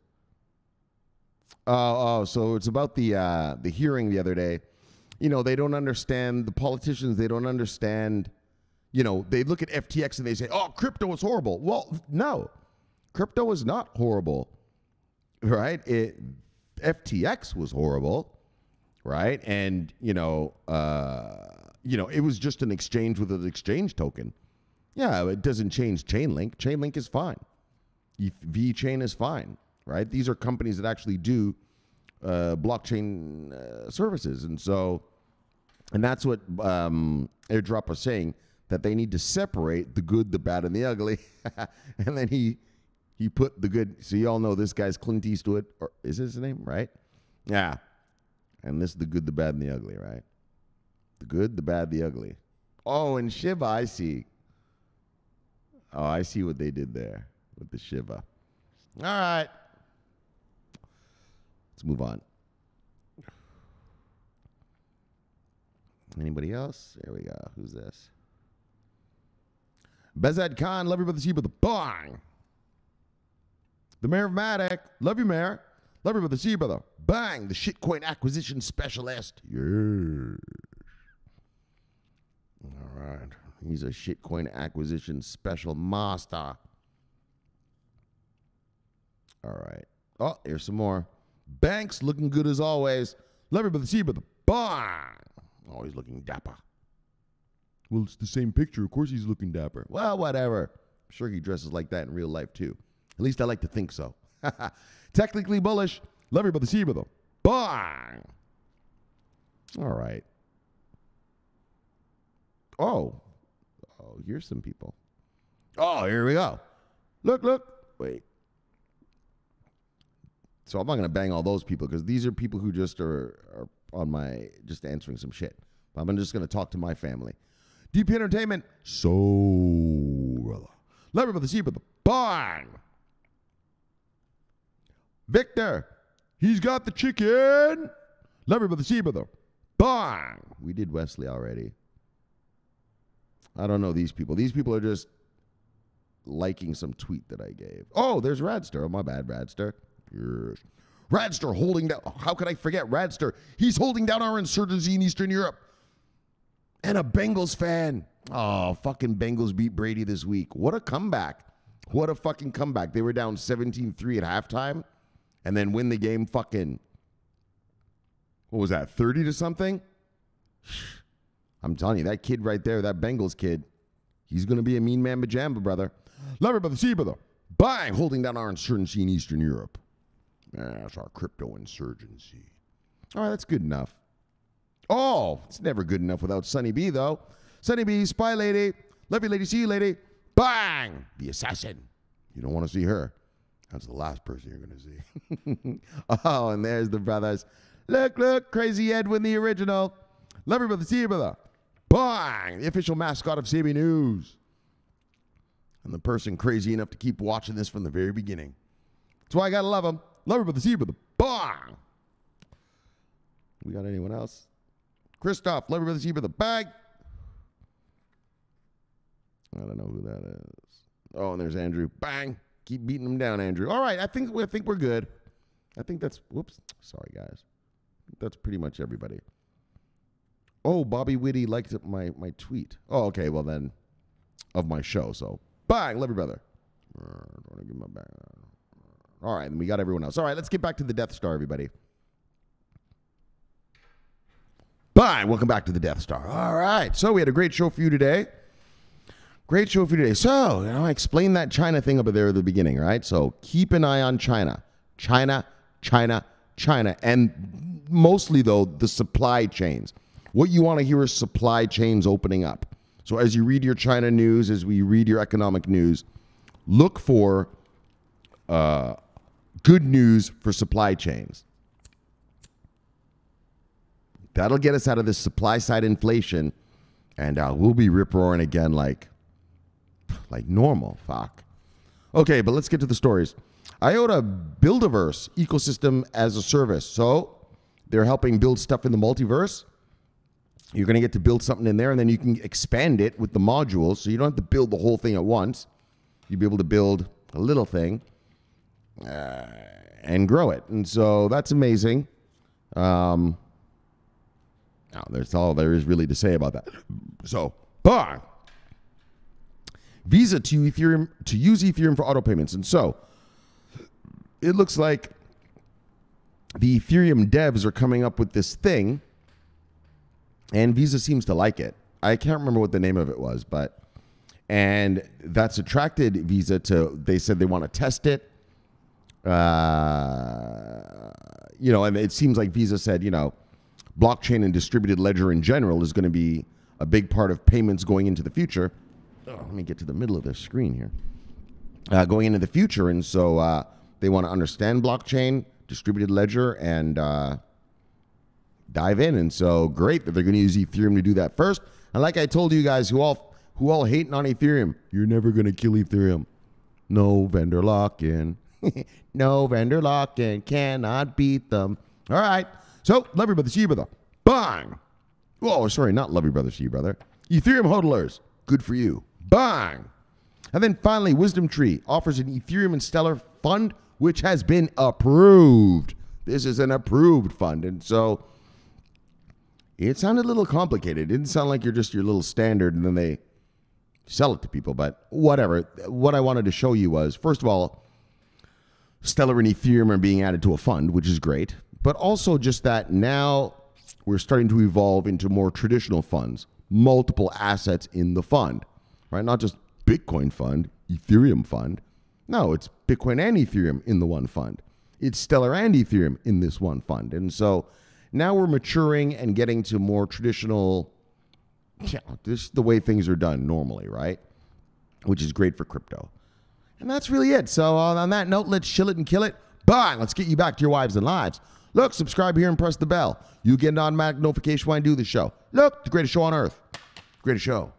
Oh, so it's about the hearing the other day. You know, they don't understand, the politicians, they don't understand, you know, they look at FTX and they say, oh, crypto is horrible. Well, no, crypto is not horrible, right? FTX was horrible, right? And, it was just an exchange with an exchange token. Yeah, it doesn't change Chainlink. Chainlink is fine. VeChain is fine, right? These are companies that actually do blockchain services. And that's what Airdrop was saying, that they need to separate the good, the bad, and the ugly. And then he put the good. So you all know this guy's Clint Eastwood, or is his name, right? Yeah. And this is the good, the bad, and the ugly, right? The good, the bad, the ugly. Oh, and Shiba, I see. Oh, I see what they did there with the Shiba. All right. Let's move on. Anybody else? There we go. Who's this? Bezad Khan, love you, brother. See you, brother. Bang. The mayor of Matic, love you, mayor. Love you, brother. See you, brother. Bang. The shitcoin acquisition specialist. Yeah. All right. He's a shitcoin acquisition special master. All right. Oh, here's some more. Banks looking good as always. Love you, brother. See you, brother. Bang. Always looking dapper. Well, it's the same picture. Of course he's looking dapper. Well, whatever. I'm sure he dresses like that in real life, too. At least I like to think so. Technically bullish. Love you, brother. See you, brother. Bang. All right. Oh, here's some people. Oh, here we go. Look. Wait. So I'm not going to bang all those people because these are people who just are on my, just answering some shit. I'm just going to talk to my family. DP Entertainment. So, brother. Love you, brother. See you, brother. Bang. Victor. He's got the chicken. Love you, brother. See you, brother. Bang. We did Wesley already. I don't know these people. These people are just liking some tweet that I gave. Oh, there's Radster. Oh, my bad, Radster. Yes. Radster holding down. How could I forget Radster? He's holding down our insurgency in Eastern Europe. And a Bengals fan. Oh, fucking Bengals beat Brady this week. What a comeback. What a fucking comeback. They were down 17-3 at halftime and then win the game fucking, what was that, 30 to something? I'm telling you, that kid right there, that Bengals kid, he's going to be a mean man pajama, brother. Love you, brother. See you, brother. Bang, holding down our insurgency in Eastern Europe. That's our crypto insurgency. All right, that's good enough. Oh, it's never good enough without Sunny B, though. Sunny B, spy lady. Love you, lady. See you, lady. Bang, the assassin. You don't want to see her. That's the last person you're going to see. Oh, and there's the brothers. Look, Crazy Edwin, the original. Love you, brother. See you, brother. Bang, the official mascot of CB News. And the person crazy enough to keep watching this from the very beginning. That's why I got to love him. Love you, brother. See you, brother. Bang. We got anyone else? Christoph, love you, brother. See you, brother. Bang. I don't know who that is. Oh, and there's Andrew. Bang. Keep beating him down, Andrew. All right, I think we're good. I think that's, whoops. Sorry, guys. That's pretty much everybody. Oh, Bobby Whitty liked my tweet. Oh, okay, well then, of my show. So, bang, love you, brother. Don't give my bang. All right, and we got everyone else. All right, let's get back to the Death Star, everybody. Bang, welcome back to the Death Star. All right, so we had a great show for you today. Great show for you today. So, I explained that China thing up there at the beginning, right? So, keep an eye on China. China. And mostly, though, the supply chains. What you want to hear is supply chains opening up. So as you read your China news, as we read your economic news, look for good news for supply chains. That'll get us out of this supply side inflation, and we'll be rip-roaring again like normal. Fuck. Okay, but let's get to the stories. IOTA Buildaverse ecosystem as a service. So they're helping build stuff in the multiverse. You're going to get to build something in there, and then you can expand it with the modules. So you don't have to build the whole thing at once. You'll be able to build a little thing and grow it. And so that's amazing. Now, that's all there is really to say about that. So, bang! Visa to Ethereum, to use Ethereum for auto payments. And so it looks like the Ethereum devs are coming up with this thing, and Visa seems to like it. I can't remember what the name of it was, but And that's attracted Visa to, they said they want to test it. And it seems like Visa said, blockchain and distributed ledger in general is going to be a big part of payments going into the future. Oh, let me get to the middle of this screen here. Going into the future. And so they want to understand blockchain, distributed ledger, and dive in. And so great that they're going to use Ethereum to do that first. And like I told you guys who all hating on Ethereum, you're never going to kill Ethereum. No vendor lock-in. No vendor lock-in. Cannot beat them. All right. So, love your brother, see you brother. Bang. Whoa, sorry, not love your brother, see you brother. Ethereum hodlers, good for you. Bang. And then finally, Wisdom Tree offers an Ethereum and Stellar fund, which has been approved. This is an approved fund. And so it sounded a little complicated. It didn't sound like you're just your little standard and then they sell it to people, but whatever. What I wanted to show you was, first of all, Stellar and Ethereum are being added to a fund, which is great, but also just that now we're starting to evolve into more traditional funds, multiple assets in the fund, right? Not just Bitcoin fund, Ethereum fund. No, it's Bitcoin and Ethereum in the one fund. It's Stellar and Ethereum in this one fund. And so now we're maturing and getting to more traditional, this is the way things are done normally, right? Which is great for crypto. And that's really it. So on that note, let's chill it and kill it. Bang! Let's get you back to your wives and lives. Look, subscribe here and press the bell. You get an automatic notification when I do the show. Look, the greatest show on earth. Greatest show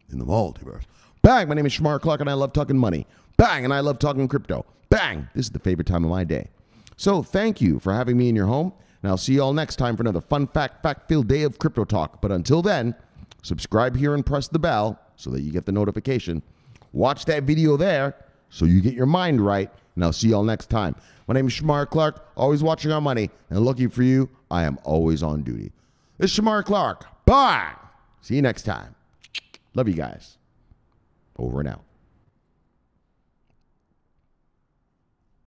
in the multiverse. Bang! My name is Shomari Clarke and I love talking money. Bang! And I love talking crypto. Bang! This is the favorite time of my day. So thank you for having me in your home. And I'll see you all next time for another fun fact-filled day of crypto talk. But until then, subscribe here and press the bell so that you get the notification. Watch that video there so you get your mind right. And I'll see you all next time. My name is Shomari Clarke, always watching our money. And lucky for you, I am always on duty. This is Shomari Clarke. Bye. See you next time. Love you guys. Over and out.